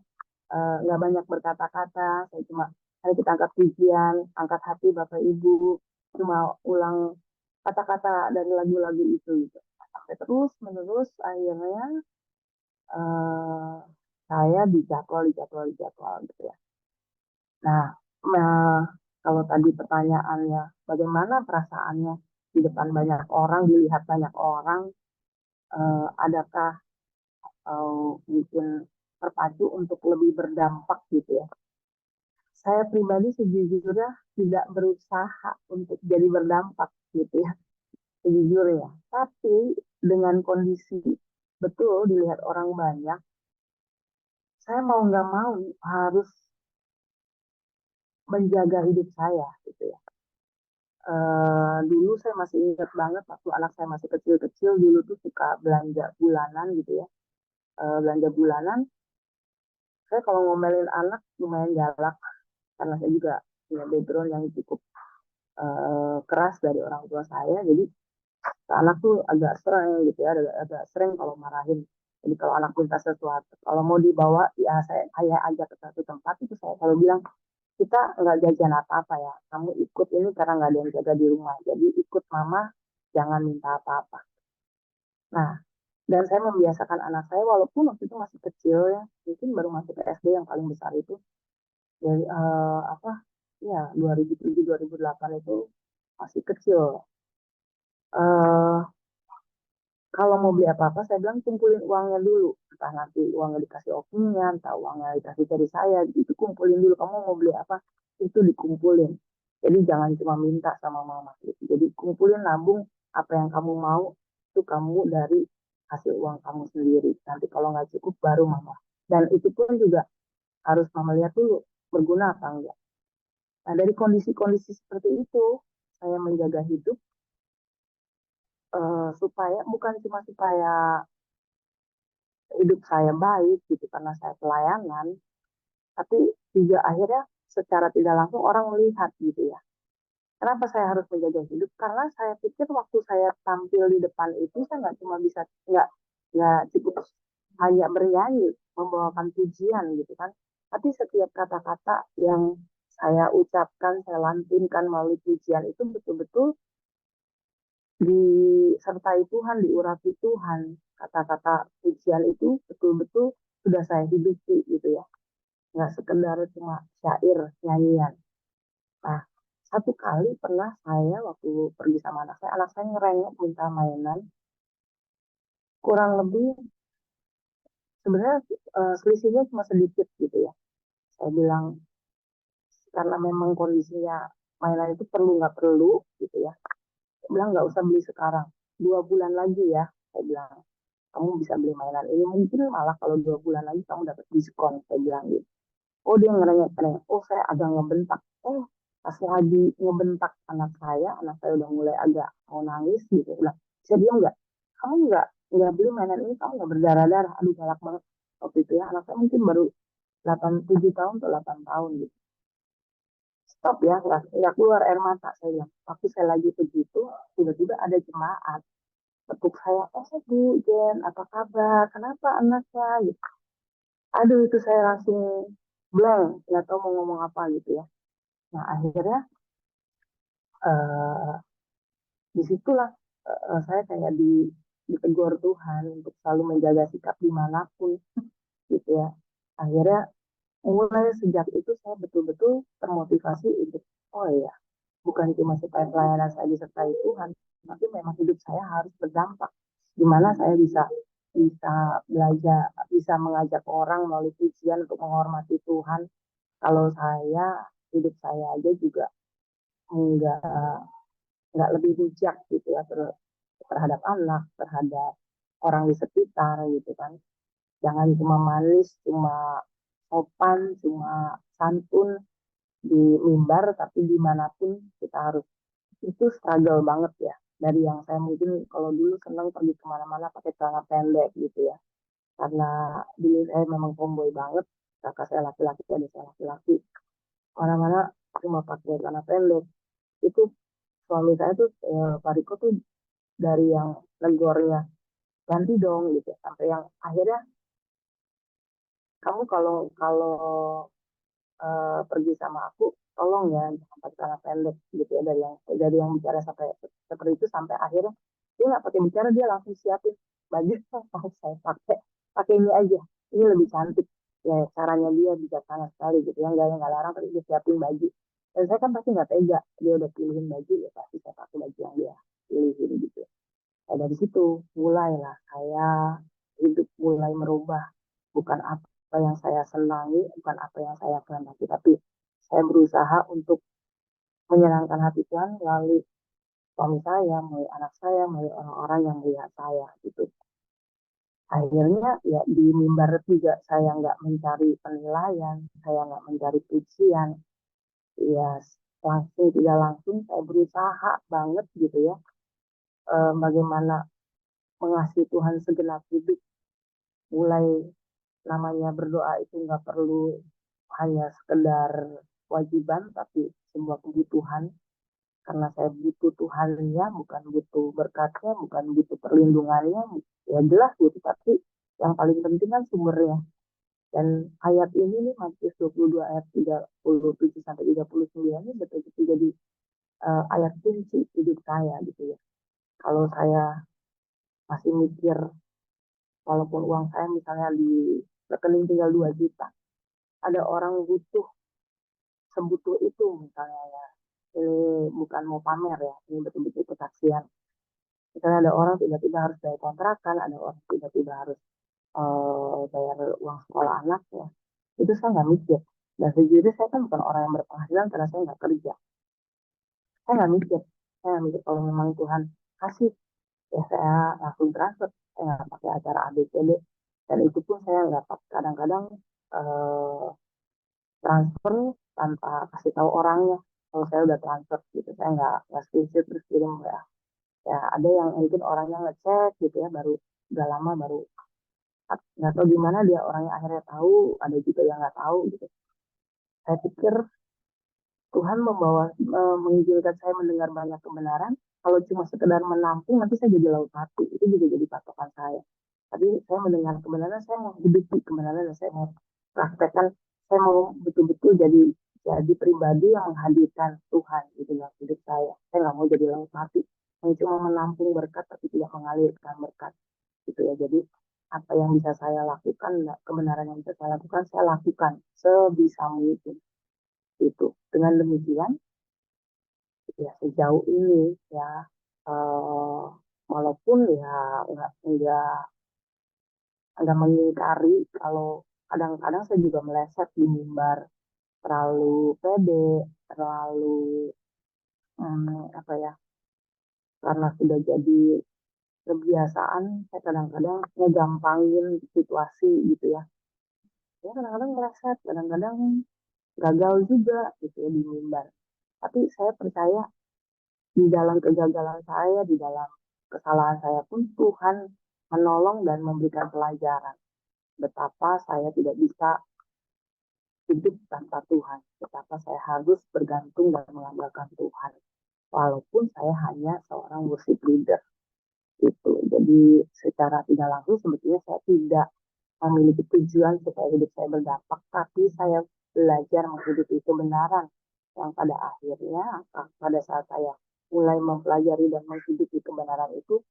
Nggak banyak berkata-kata, saya cuma hari kita angkat pujian, angkat hati Bapak Ibu, cuma ulang kata-kata dari lagu-lagu itu gitu. Sampai terus menerus akhirnya eh, saya dijadwal gitu ya. Nah, kalau tadi pertanyaannya bagaimana perasaannya di depan banyak orang, dilihat banyak orang, adakah mungkin terpacu untuk lebih berdampak gitu ya. Saya pribadi sejujurnya tidak berusaha untuk jadi berdampak gitu ya, sejujurnya. Tapi dengan kondisi betul dilihat orang banyak, saya mau nggak mau harus menjaga hidup saya gitu ya. Dulu saya masih ingat banget waktu anak saya masih kecil-kecil dulu tuh suka belanja bulanan gitu ya. Belanja bulanan, saya kalau ngomelin anak lumayan galak karena saya juga punya background yang cukup keras dari orang tua saya. Jadi anak tuh agak sering gitu ya, agak sering kalau marahin. Jadi kalau anak minta sesuatu, kalau mau dibawa ya saya ajak ke satu tempat itu saya selalu bilang kita nggak jajan apa-apa ya. Kamu ikut ini karena nggak ada yang jaga di rumah. Jadi ikut mama, jangan minta apa-apa. Nah, dan saya membiasakan anak saya walaupun waktu itu masih kecil ya, mungkin baru masuk ke SD yang paling besar itu dari apa ya 2007-2008 itu masih kecil. eh Kalau mau beli apa-apa, saya bilang kumpulin uangnya dulu. Entah nanti uangnya dikasih opungnya, entah uangnya dikasih dari saya, itu kumpulin dulu. Kamu mau beli apa, itu dikumpulin. Jadi jangan cuma minta sama mama. Gitu. Jadi kumpulin, nabung, apa yang kamu mau, itu kamu dari hasil uang kamu sendiri. Nanti kalau nggak cukup, baru mama. Dan itu pun juga harus mama lihat dulu, berguna apa enggak. Nah, dari kondisi-kondisi seperti itu, saya menjaga hidup, supaya, bukan cuma supaya hidup saya baik gitu karena saya pelayanan, tapi juga akhirnya secara tidak langsung orang melihat gitu ya. Kenapa saya harus menjaga hidup? Karena saya pikir waktu saya tampil di depan itu saya nggak cuma bisa nggak cukup hanya bernyanyi, membawakan pujian gitu kan. Tapi setiap kata-kata yang saya ucapkan, saya lantunkan melalui pujian itu betul-betul disertai Tuhan, diurapi Tuhan. Kata-kata pujian itu betul-betul sudah saya hidupi gitu ya. Nggak sekedar cuma syair, nyanyian. Nah, satu kali pernah saya waktu pergi sama anak saya ngerengek minta mainan. Kurang lebih sebenarnya selisihnya cuma sedikit gitu ya. Saya bilang karena memang kondisinya mainan itu perlu nggak perlu gitu ya. Saya bilang nggak usah beli sekarang, 2 bulan lagi ya. Saya bilang kamu bisa beli mainan ini, mungkin malah kalau 2 bulan lagi kamu dapat diskon. Saya bilang gitu. Oh dia ngerengek-ngerengek, oh saya agak ngebentak. Pas lagi ngebentak anak saya udah mulai agak mau nangis gitu. Bilang, bisa diam nggak? Kamu nggak beli mainan ini, kamu nggak berdarah-darah. Aduh galak banget. Waktu itu ya anak saya mungkin baru 7 tahun atau 8 tahun gitu. Stop ya, nggak keluar air mata saya bilang. Waktu saya lagi begitu, tiba-tiba ada jemaat tekuk saya, Bu Jen, apa kabar? Kenapa anaknya? Gitu. Aduh itu saya langsung blank, nggak tahu mau ngomong apa gitu ya. Nah akhirnya eh, disitulah saya kayak ditegur Tuhan untuk selalu menjaga sikap dimanapun gitu ya. Akhirnya mulai sejak itu saya betul-betul termotivasi untuk oh ya bukan cuma supaya pelayanan saya disertai Tuhan, tapi memang hidup saya harus berdampak. Gimana saya bisa bisa belajar, bisa mengajak orang melalui pujian untuk menghormati Tuhan. Kalau saya hidup saya aja juga enggak nggak lebih bijak gitu ya terhadap anak, terhadap orang di sekitar gitu kan. Jangan cuma manis, cuma sopan, cuma santun di mimbar, tapi dimanapun kita harus itu struggle banget ya. Dari yang saya mungkin kalau dulu senang pergi kemana-mana pakai celana pendek gitu ya. Karena dulu saya memang tomboy banget. Kakak saya laki-laki, ada saya laki-laki. Mana-mana cuma pakai celana pendek. Itu suami saya tuh Pak Riko tuh dari yang negornya ganti dong gitu sampai yang akhirnya kamu kalau kalau pergi sama aku tolong ya jangan pakai celana pendek gitu ya dari yang bicara sampai seperti itu sampai akhirnya dia nggak pakai bicara dia langsung siapin baju mau saya pakai ini aja ini lebih cantik ya caranya dia bijaksana sekali gitu yang nggak larang tapi dia siapin baju dan saya kan pasti nggak tega dia udah pilihin baju ya pasti saya pakai baju yang dia pilihin gitu. Nah, dari situ mulailah saya hidup mulai merubah. Bukan apa yang saya senangi, bukan apa yang saya kehendaki, tapi saya berusaha untuk menyenangkan hati Tuhan melalui suami saya, melalui anak saya, melalui orang-orang yang melihat saya gitu. Akhirnya ya di mimbar juga saya nggak mencari penilaian, saya nggak mencari pujian, ya langsung tidak langsung saya berusaha banget gitu ya, bagaimana mengasihi Tuhan segenap hidup mulai namanya berdoa itu nggak perlu hanya sekedar kewajiban tapi sebuah kebutuhan karena saya butuh Tuhannya bukan butuh berkatnya bukan butuh perlindungannya ya jelas butuh tapi yang paling penting kan sumbernya dan ayat ini nih Matius 22 ayat 37 sampai 39 ini betul-betul jadi ayat kunci hidup saya gitu ya kalau saya masih mikir walaupun uang saya misalnya di rekening tinggal 2 juta ada orang butuh sebutuh itu misalnya ya ini bukan mau pamer ya ini betul-betul kesaksian misalnya ada orang tiba-tiba harus bayar kontrakan ada orang tiba-tiba harus bayar uang sekolah anaknya itu saya nggak mikir dan sejujurnya saya kan bukan orang yang berpenghasilan karena saya nggak kerja saya nggak mikir saya nggak mikir kalau memang Tuhan kasih ya saya langsung transfer saya nggak pakai acara ABCD dan itu pun saya nggak kadang-kadang eh, transfer tanpa kasih tahu orangnya kalau saya udah transfer gitu saya nggak screenshot terus kirim ya ada yang mungkin orangnya ngecek gitu ya baru udah lama baru nggak tahu gimana dia orangnya akhirnya tahu ada juga yang nggak tahu gitu saya pikir Tuhan mengizinkan saya mendengar banyak kebenaran kalau cuma sekedar menampung nanti saya jadi laut hati itu juga jadi patokan saya tapi saya mendengar kebenaran saya mau hidupi kebenaran dan saya mau praktekkan saya mau betul-betul jadi pribadi yang menghadirkan Tuhan gitu dalam hidup saya nggak mau jadi laut hati yang cuma menampung berkat tapi tidak mengalirkan berkat gitu ya jadi apa yang bisa saya lakukan kebenaran yang bisa saya lakukan saya lakukan sebisa mungkin itu dengan demikian ya sejauh ini ya eh, walaupun ya nggak agak mengingkari kalau kadang-kadang saya juga meleset di mimbar, terlalu pede, terlalu apa ya, karena sudah jadi kebiasaan, saya kadang-kadang ngegampangin situasi gitu ya. Ya kadang-kadang meleset, kadang-kadang gagal juga gitu ya di mimbar. Tapi saya percaya di dalam kegagalan saya, di dalam kesalahan saya pun Tuhan menolong dan memberikan pelajaran. Betapa saya tidak bisa hidup tanpa Tuhan. Betapa saya harus bergantung dan mengandalkan Tuhan. Walaupun saya hanya seorang worship leader. Gitu. Jadi secara tidak langsung sebetulnya saya tidak memiliki tujuan supaya hidup saya berdampak, tapi saya belajar menghidupi kebenaran yang pada akhirnya pada saat saya mulai mempelajari dan menghidupi kebenaran itu,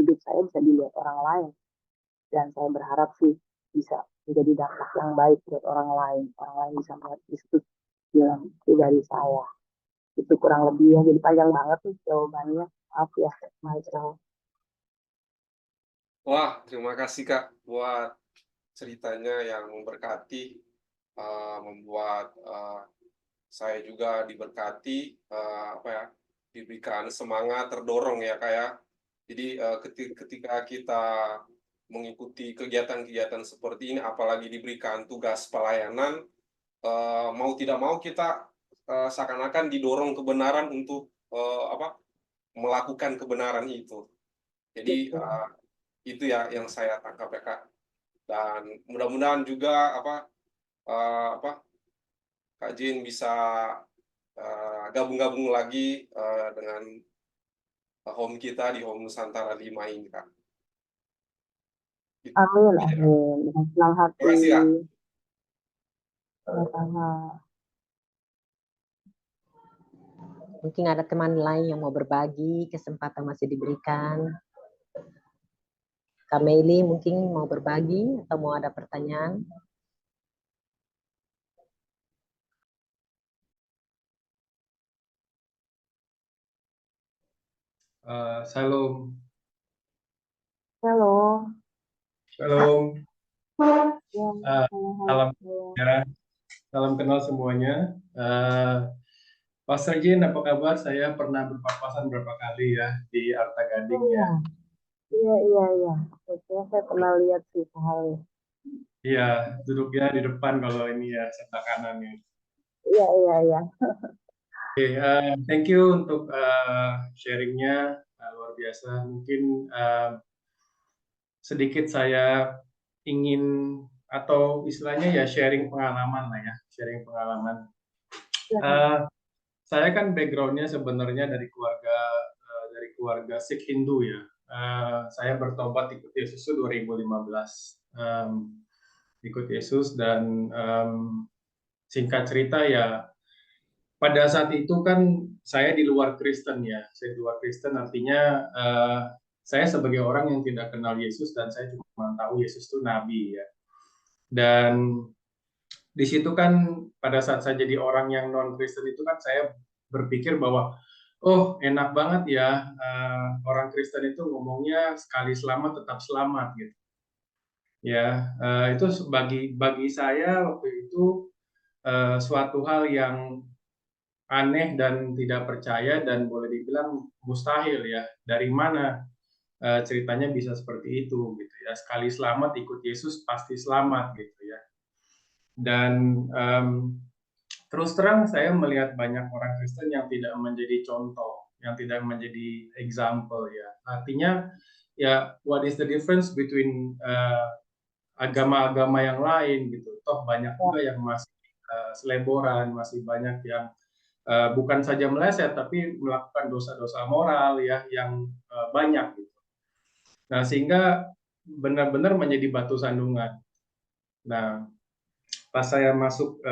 hidup saya bisa dilihat orang lain, dan saya berharap sih bisa menjadi dampak yang baik buat orang lain bisa melihat Kristus dalam pribadi saya. Itu kurang lebih ya, jadi panjang banget tuh jawabannya, maaf ya Michael. Wah, terima kasih Kak buat ceritanya yang memberkati, membuat saya juga diberkati, apa ya, diberikan semangat, terdorong ya Kak ya. Jadi ketika kita mengikuti kegiatan-kegiatan seperti ini, apalagi diberikan tugas pelayanan, mau tidak mau kita seakan-akan didorong kebenaran untuk apa, melakukan kebenaran itu. Jadi itu ya yang saya tangkap ya Kak. Dan mudah-mudahan juga Kak Jin bisa gabung-gabung lagi dengan home kita di Home Nusantara 5 ini Kak. Amin, amin. Dengan senang hati. Terima kasih Kak. Sama-sama. Mungkin ada teman lain yang mau berbagi, kesempatan masih diberikan. Kak Meli mungkin mau berbagi atau mau ada pertanyaan? Shalom. Halo. Shalom. Ya, Salam ya. Salam kenal semuanya. Pastor Jin, apa kabar? Saya pernah berpapasan berapa kali ya di Arta Gading ya. Iya. Saya pernah lihat sih sekali. Iya, duduknya di depan kalau ini ya, sebelah kanan ya. Iya. Oke, thank you untuk sharingnya, luar biasa. Mungkin sedikit saya ingin atau istilahnya ya sharing pengalaman lah ya, sharing pengalaman. Saya kan backgroundnya sebenarnya dari keluarga Sikh Hindu ya. Saya bertobat ikut Yesus itu 2015. Ikut Yesus dan singkat cerita ya, pada saat itu kan saya di luar Kristen ya. Saya di luar Kristen artinya saya sebagai orang yang tidak kenal Yesus dan saya cuma tahu Yesus itu nabi ya. Dan di situ kan pada saat saya jadi orang yang non Kristen itu kan saya berpikir bahwa oh enak banget ya, orang Kristen itu ngomongnya sekali selamat tetap selamat gitu ya. Itu bagi saya waktu itu suatu hal yang aneh dan tidak percaya dan boleh dibilang mustahil ya. Dari mana ceritanya bisa seperti itu gitu ya, sekali selamat ikut Yesus pasti selamat gitu ya. Dan terus terang saya melihat banyak orang Kristen yang tidak menjadi contoh, yang tidak menjadi example ya. Artinya ya, what is the difference between agama-agama yang lain gitu. Toh banyak juga yang masih seleboran, masih banyak yang bukan saja meleset tapi melakukan dosa-dosa moral ya yang banyak gitu. Nah, sehingga benar-benar menjadi batu sandungan. Nah, pas saya masuk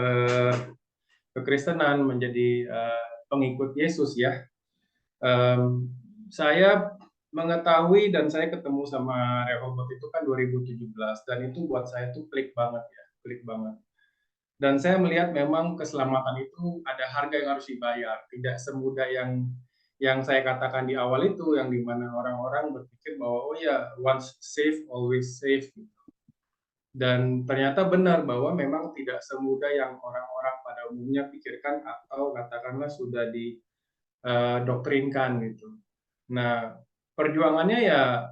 kekristenan menjadi pengikut Yesus ya, saya mengetahui dan saya ketemu sama Rehoboth itu kan 2017 dan itu buat saya tuh klik banget ya, klik banget. Dan saya melihat memang keselamatan itu ada harga yang harus dibayar, tidak semudah yang saya katakan di awal itu, yang dimana orang-orang berpikir bahwa oh ya once safe always safe gitu. Dan ternyata benar bahwa memang tidak semudah yang orang-orang pada umumnya pikirkan atau katakanlah sudah didoktrinkan gitu. Nah, perjuangannya ya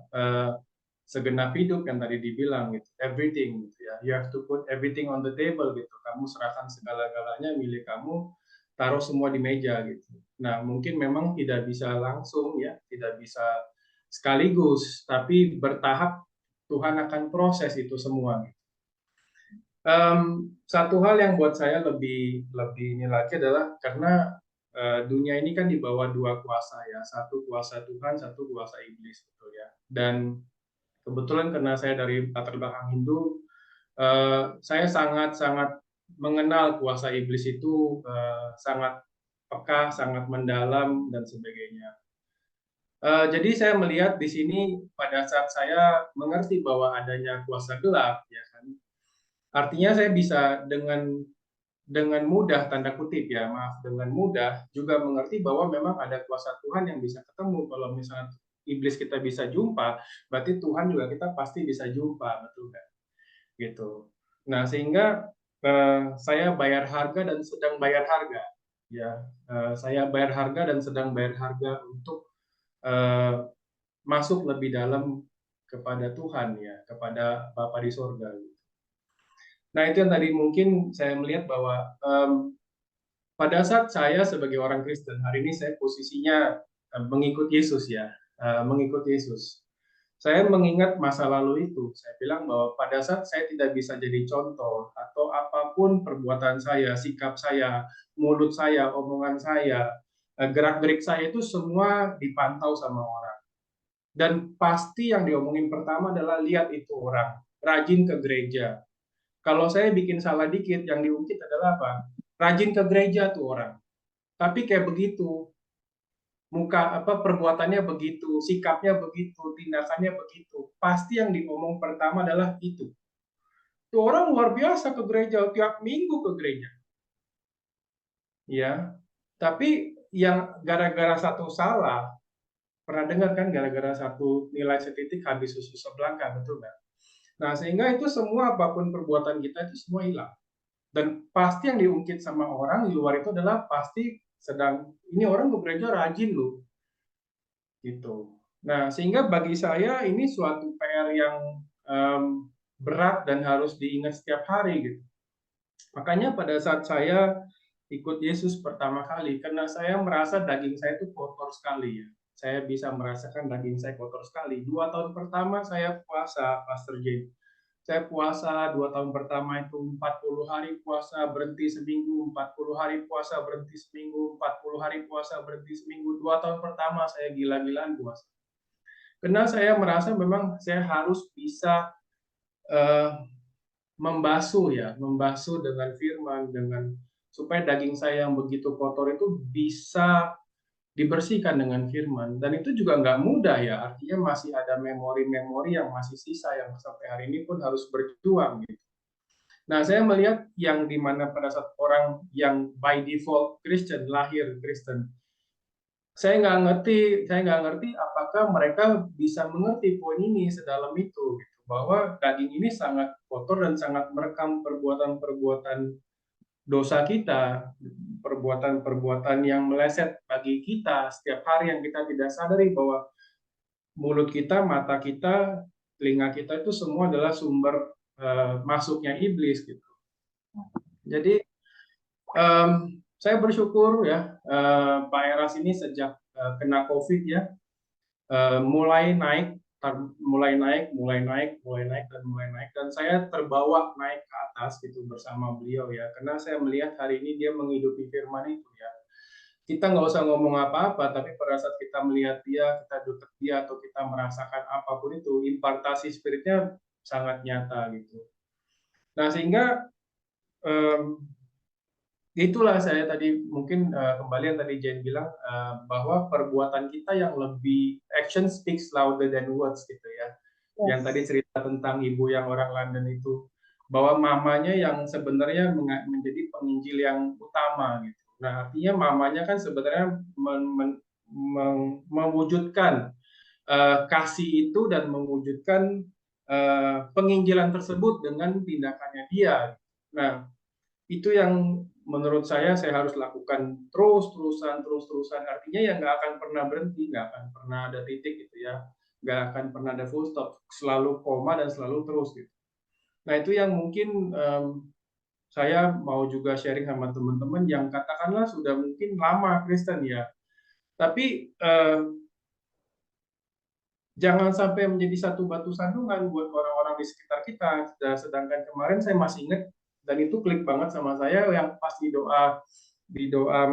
segenap hidup yang tadi dibilang gitu, everything gitu ya. You have to put everything on the table gitu. Kamu serahkan segala-galanya milik kamu, taruh semua di meja gitu. Nah, mungkin memang tidak bisa langsung ya, tidak bisa sekaligus, tapi bertahap Tuhan akan proses itu semua. Satu hal yang buat saya lebih ini lagi adalah karena dunia ini kan di bawah dua kuasa ya, satu kuasa Tuhan, satu kuasa iblis, betul ya. Dan kebetulan karena saya dari latar belakang Hindu, saya sangat mengenal kuasa iblis itu sangat peka, sangat mendalam dan sebagainya. Jadi saya melihat di sini pada saat saya mengerti bahwa adanya kuasa gelap, ya kan, artinya saya bisa dengan mudah, tanda kutip ya, maaf, dengan mudah juga mengerti bahwa memang ada kuasa Tuhan yang bisa ketemu. Kalau misalnya iblis kita bisa jumpa, berarti Tuhan juga kita pasti bisa jumpa, betul nggak? Gitu. Nah, sehingga saya bayar harga dan sedang bayar harga, ya. Saya bayar harga dan sedang bayar harga untuk masuk lebih dalam kepada Tuhan ya, kepada Bapa di sorga. Nah, itu yang tadi mungkin saya melihat bahwa pada saat saya sebagai orang Kristen, hari ini saya posisinya mengikut Yesus ya, mengikut Yesus. Saya mengingat masa lalu itu, saya bilang bahwa pada saat saya tidak bisa jadi contoh, atau apapun perbuatan saya, sikap saya, mulut saya, omongan saya, gerak-gerik saya itu semua dipantau sama orang. Dan pasti yang diomongin pertama adalah lihat itu orang, rajin ke gereja. Kalau saya bikin salah dikit, yang diungkit adalah apa? Rajin ke gereja tuh orang. Tapi kayak begitu, perbuatannya begitu, sikapnya begitu, tindakannya begitu. Pasti yang diomong pertama adalah itu. Tuh orang luar biasa ke gereja, tiap minggu ke gereja. Ya, tapi yang gara-gara satu salah, pernah dengar kan gara-gara satu nilai setitik habis susu sebelangkah, betul nggak? Nah, sehingga itu semua apapun perbuatan kita itu semua hilang. Dan pasti yang diungkit sama orang di luar itu adalah pasti ini orang ke gereja rajin loh. Gitu. Nah, sehingga bagi saya ini suatu PR yang berat dan harus diingat setiap hari gitu. Makanya pada saat saya ikut Yesus pertama kali, karena saya merasa daging saya itu kotor sekali ya. Saya bisa merasakan daging saya kotor sekali. 2 tahun pertama saya puasa, Pastor Jane. Saya puasa 2 tahun pertama itu 40 hari puasa, berhenti seminggu, 40 hari puasa, berhenti seminggu, 40 hari puasa, berhenti seminggu. 2 tahun pertama saya gila-gilaan puasa. Karena saya merasa memang saya harus bisa membasuh dengan firman, supaya daging saya yang begitu kotor itu bisa dibersihkan dengan firman. Dan itu juga nggak mudah ya, artinya masih ada memori-memori yang masih sisa yang sampai hari ini pun harus berjuang gitu. Nah, saya melihat yang dimana pada saat orang yang by default Kristen, lahir Kristen, saya nggak ngerti apakah mereka bisa mengerti poin ini sedalam itu gitu, bahwa daging ini sangat kotor dan sangat merekam perbuatan-perbuatan dosa kita, perbuatan-perbuatan yang meleset bagi kita setiap hari yang kita tidak sadari bahwa mulut kita, mata kita, telinga kita itu semua adalah sumber masuknya iblis gitu. Jadi saya bersyukur ya, Pak Eras ini sejak kena COVID ya, mulai naik, dan saya terbawa naik ke atas gitu bersama beliau ya, karena saya melihat hari ini dia menghidupi firman itu ya. Kita nggak usah ngomong apa-apa, tapi pada saat kita melihat dia, kita dekat dia, atau kita merasakan apapun itu, impartasi spiritnya sangat nyata gitu. Nah, sehingga itulah saya tadi mungkin kembali yang tadi Jane bilang bahwa perbuatan kita yang lebih, action speaks louder than words gitu ya. Yes. Yang tadi cerita tentang ibu yang orang London itu, bahwa mamanya yang sebenarnya menjadi penginjil yang utama gitu. Nah, artinya mamanya kan sebenarnya mewujudkan kasih itu dan mewujudkan penginjilan tersebut dengan tindakannya dia. Nah, itu yang menurut saya harus lakukan terus-terusan. Artinya ya nggak akan pernah berhenti, nggak akan pernah ada titik gitu ya, nggak akan pernah ada full stop, selalu koma dan selalu terus gitu. Nah, itu yang mungkin saya mau juga sharing sama teman-teman yang katakanlah sudah mungkin lama Kristen ya, tapi jangan sampai menjadi satu batu sandungan buat orang-orang di sekitar kita. Sedangkan kemarin saya masih ingat, dan itu klik banget sama saya, yang pas di doa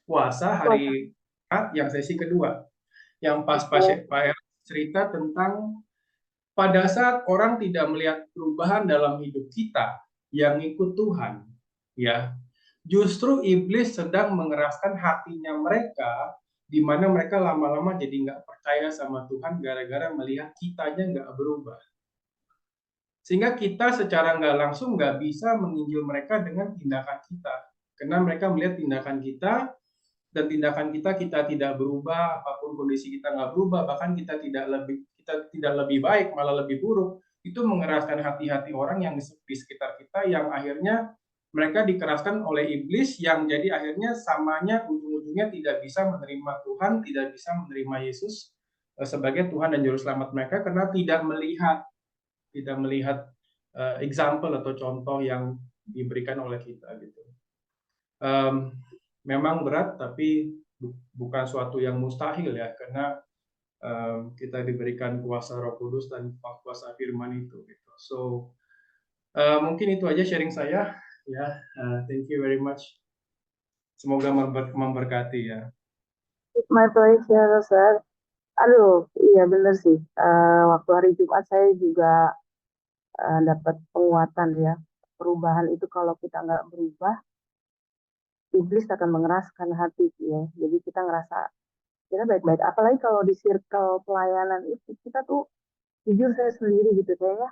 puasa hari Jumat yang sesi kedua, yang pas Pak Erik cerita tentang pada saat orang tidak melihat perubahan dalam hidup kita yang ikut Tuhan, ya, justru iblis sedang mengeraskan hatinya mereka, di mana mereka lama-lama jadi nggak percaya sama Tuhan gara-gara melihat kitanya nggak berubah. Sehingga kita secara nggak langsung nggak bisa menginjil mereka dengan tindakan kita. Karena mereka melihat tindakan kita, dan tindakan kita tidak berubah, apapun kondisi kita nggak berubah, bahkan kita tidak lebih baik, malah lebih buruk. Itu mengeraskan hati-hati orang yang di sekitar kita, yang akhirnya mereka dikeraskan oleh iblis, yang jadi akhirnya samanya ujung-ujungnya tidak bisa menerima Tuhan, tidak bisa menerima Yesus sebagai Tuhan dan Juru Selamat mereka, karena tidak melihat example atau contoh yang diberikan oleh kita gitu. Memang berat, tapi bukan suatu yang mustahil ya, karena kita diberikan kuasa Roh Kudus dan kuasa Firman itu gitu. So mungkin itu aja sharing saya ya. Thank you very much. Semoga memberkati ya. My pleasure, sir. Aduh, iya bener sih. Waktu hari Jumat saya juga dapat penguatan ya. Perubahan itu kalau kita nggak berubah, iblis akan mengeraskan hati ya. Jadi kita ngerasa kita baik-baik. Apalagi kalau di circle pelayanan itu, kita tuh jujur saya sendiri gitu ya.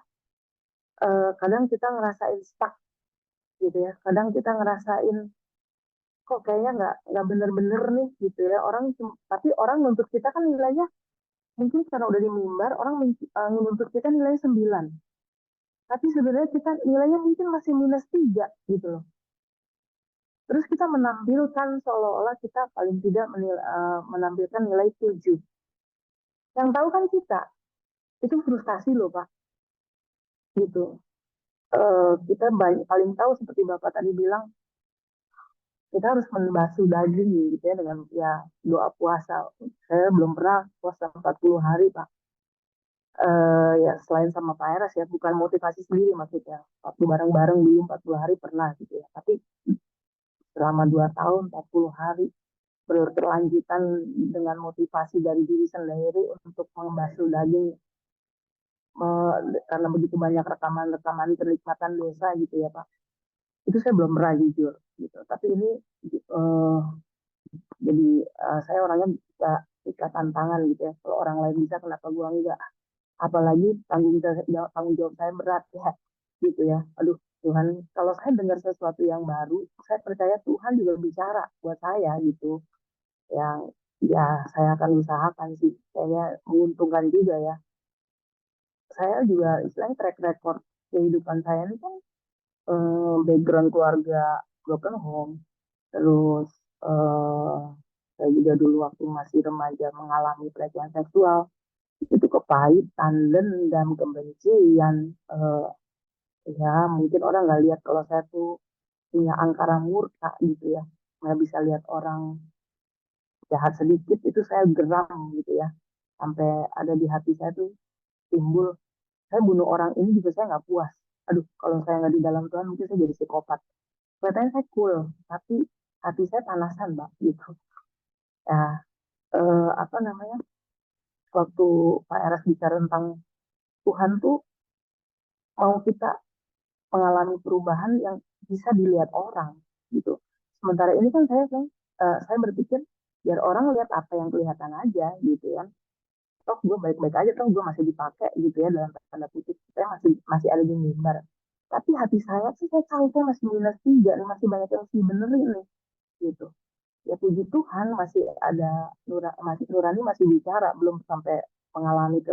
Kadang kita ngerasain stuck gitu ya. Kadang kita ngerasain kok kayaknya nggak bener-bener nih gitu ya. Tapi orang nuntut kita kan nilainya mungkin karena udah di mimbar, orang menuntut kita nilainya 9. Tapi sebenarnya kita nilainya mungkin masih -3 gitu loh. Terus kita menampilkan seolah-olah kita paling tidak menampilkan nilai 7. Yang tahu kan kita. Itu frustasi loh Pak. Gitu. Kita paling tahu seperti Bapak tadi bilang, kita harus membasuh daging gitu ya dengan ya doa puasa. Saya belum pernah puasa 40 hari Pak. Ya selain sama Pak Eras ya, bukan motivasi sendiri maksudnya. Waktu bareng-bareng dulu 40 hari pernah gitu ya. Tapi selama 2 tahun 40 hari berkelanjutan dengan motivasi dari diri sendiri untuk membasuh daging karena begitu banyak rekaman-rekaman kenikmatan dosa gitu ya Pak. Itu saya belum pernah jujur gitu. Tapi ini jadi saya orangnya bisa ikat tantangan gitu ya. Kalau orang lain bisa, kenapa gua enggak? Apalagi tanggung jawab saya berat ya gitu ya. Aduh Tuhan, kalau saya dengar sesuatu yang baru, saya percaya Tuhan juga bicara buat saya gitu. Yang ya saya akan usahakan sih, kayaknya menguntungkan juga ya. Saya juga istilahnya track record kehidupan saya ini kan background keluarga broken home, terus saya juga dulu waktu masih remaja mengalami pelecehan seksual, itu kepahitan, dendam, kebencian, ya mungkin orang nggak lihat kalau saya tuh punya angkara murka gitu ya, nggak bisa lihat orang jahat sedikit itu saya geram gitu ya, sampai ada di hati saya tuh timbul, saya bunuh orang ini juga saya nggak puas. Aduh, kalau saya nggak di dalam Tuhan mungkin saya jadi psikopat. Kelihatannya saya cool, tapi hati saya panasan, Mbak, gitu. Ya, apa namanya, waktu Pak Eras bicara tentang Tuhan tuh mau kita mengalami perubahan yang bisa dilihat orang, gitu. Sementara ini kan saya berpikir biar orang lihat apa yang kelihatan aja, gitu ya. Toh gue baik-baik aja, toh gue masih dipakai gitu ya dalam tanda kutip, saya masih ada di mimbar. Tapi hati saya sih saya tahu saya masih -3, masih banyak yang harus dibenerin nih, gitu. Ya puji Tuhan masih ada nurani masih bicara, belum sampai mengalami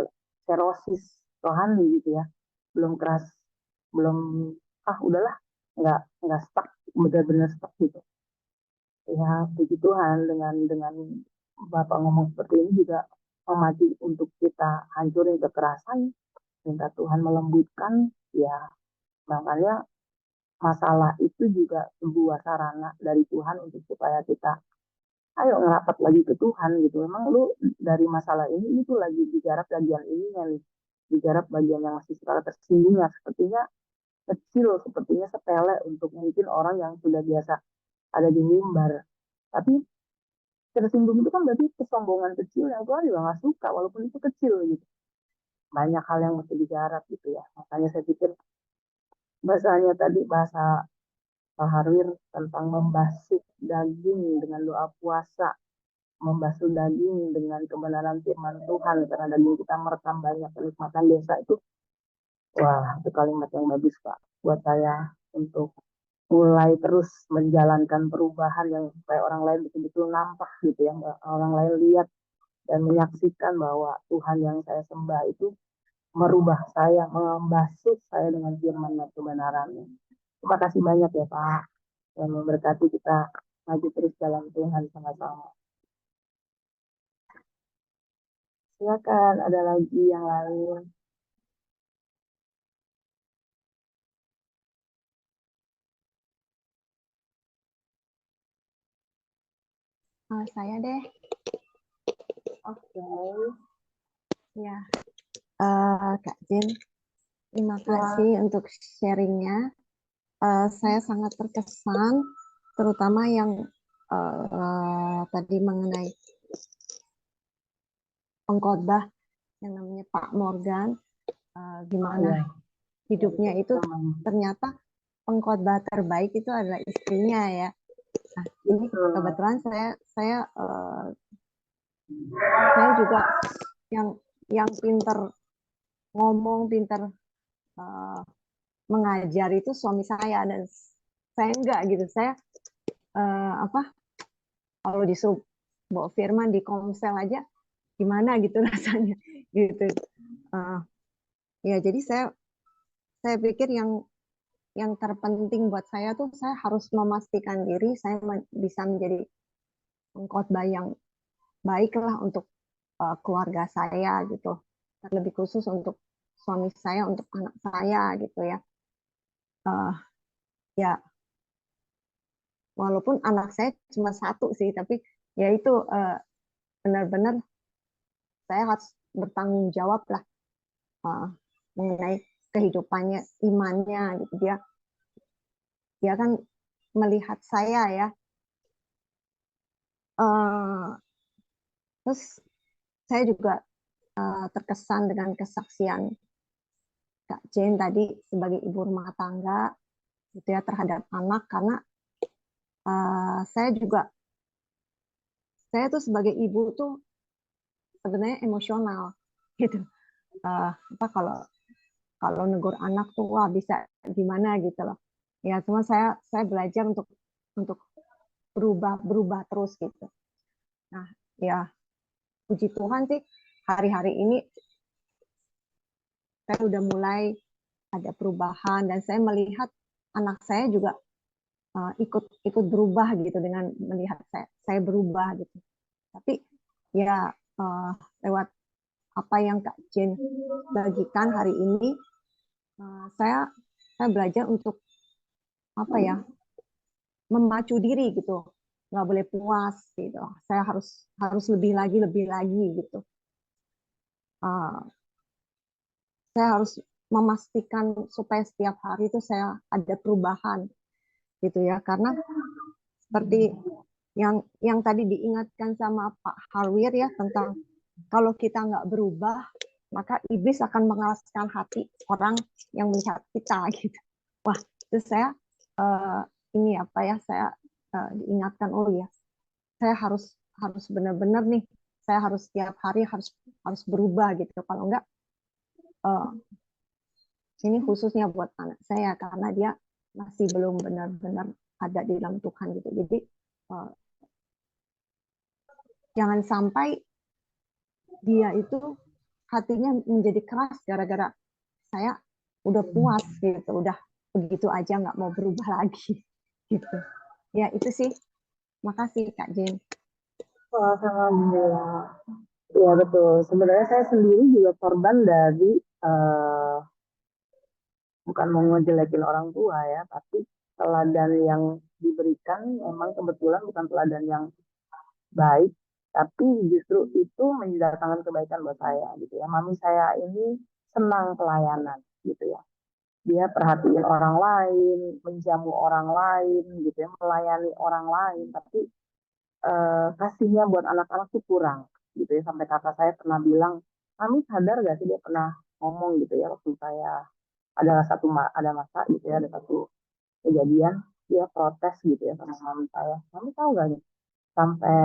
serosis rohani gitu ya, belum keras, belum udahlah, nggak stuck, benar-benar stuck gitu. Ya puji Tuhan, dengan Bapak ngomong seperti ini juga memacu untuk kita hancurin kekerasan, minta Tuhan melembutkan ya. Makanya masalah itu juga sebuah sarana dari Tuhan untuk supaya kita ayo ngerapat lagi ke Tuhan gitu. Memang lu dari masalah ini itu lagi digarap bagian ininya nih, digarap bagian yang masih secara tersinggung ya, sepertinya kecil, sepertinya sepele untuk mungkin orang yang sudah biasa ada di mimbar. Tapi tersinggung itu kan berarti kesombongan kecil yang Tuhan juga nggak suka, walaupun itu kecil gitu. Banyak hal yang mesti digarap gitu ya. Makanya saya pikir bahasanya tadi, bahasa Pak Harwir tentang membasuh daging dengan doa puasa, membasuh daging dengan kebenaran firman Tuhan, karena daging kita merekam banyak kenikmatan desa itu. Wah, itu kalimat yang bagus Pak buat saya untuk mulai terus menjalankan perubahan yang supaya orang lain betul-betul nampak gitu ya, orang lain lihat dan menyaksikan bahwa Tuhan yang saya sembah itu merubah saya, membasuh saya dengan firman dan kebenarannya. Terima kasih banyak ya Pak, yang memberkati kita maju terus dalam Tuhan sama-sama. Silakan, ada lagi yang lain. Saya deh. Oke. Ya, Kak Jen, terima kasih untuk sharingnya. Saya sangat terkesan, terutama yang tadi mengenai pengkhotbah yang namanya Pak Morgan, gimana hidupnya itu ternyata pengkhotbah terbaik itu adalah istrinya ya. Nah, ini kebetulan saya juga yang pinter ngomong, pinter mengajar itu suami saya, dan saya enggak gitu. Saya kalau disuruh bawa firman di komsel aja gimana gitu rasanya gitu. Ya jadi saya pikir yang terpenting buat saya tuh saya harus memastikan diri saya bisa menjadi pengkhotbah yang baik lah untuk keluarga saya gitu, terlebih khusus untuk suami saya, untuk anak saya gitu ya. Ya walaupun anak saya cuma satu sih, tapi ya itu benar-benar saya harus bertanggung jawab lah mengenai kehidupannya, imannya gitu. Dia kan melihat saya ya. Terus saya juga terkesan dengan kesaksian Kak Jen tadi sebagai ibu rumah tangga gitu ya terhadap anak, karena saya tuh sebagai ibu tuh sebenarnya emosional gitu. Kalau negur anak tuh wah bisa gimana gitu loh. Ya cuma saya belajar untuk berubah terus gitu. Nah, ya puji Tuhan sih hari-hari ini saya udah mulai ada perubahan, dan saya melihat anak saya juga ikut berubah gitu dengan melihat saya berubah gitu. Tapi ya lewat apa yang Kak Jen bagikan hari ini, saya belajar untuk memacu diri gitu, nggak boleh puas gitu. Saya harus lebih lagi gitu. Saya harus memastikan supaya setiap hari itu saya ada perubahan gitu ya, karena seperti yang tadi diingatkan sama Pak Harwir ya, tentang kalau kita nggak berubah maka iblis akan mengeraskan hati orang yang melihat kita gitu. Wah, itu saya saya diingatkan, oh ya saya harus benar-benar nih, saya harus setiap hari harus berubah gitu. Kalau enggak, ini khususnya buat anak saya karena dia masih belum benar-benar ada di dalam Tuhan gitu. Jadi jangan sampai dia itu hatinya menjadi keras gara-gara saya udah puas gitu, udah begitu aja nggak mau berubah lagi gitu. Ya itu sih. Makasih Kak Jen. Wah, alhamdulillah. Iya betul. Sebenarnya saya sendiri juga korban dari bukan mau ngejelekin orang tua ya, tapi teladan yang diberikan memang kebetulan bukan teladan yang baik, tapi justru itu mendatangkan kebaikan buat saya gitu ya. Mami saya ini senang pelayanan gitu ya. Dia perhatiin orang lain, menjamu orang lain gitu ya, melayani orang lain, tapi kasihnya buat anak-anak tuh kurang gitu ya. Sampai kakak saya pernah bilang, Mami sadar gak sih, dia pernah ngomong gitu ya waktu saya ada masa gitu ya, ada satu kejadian dia protes gitu ya sama mami saya. Mami tahu gak nih, sampai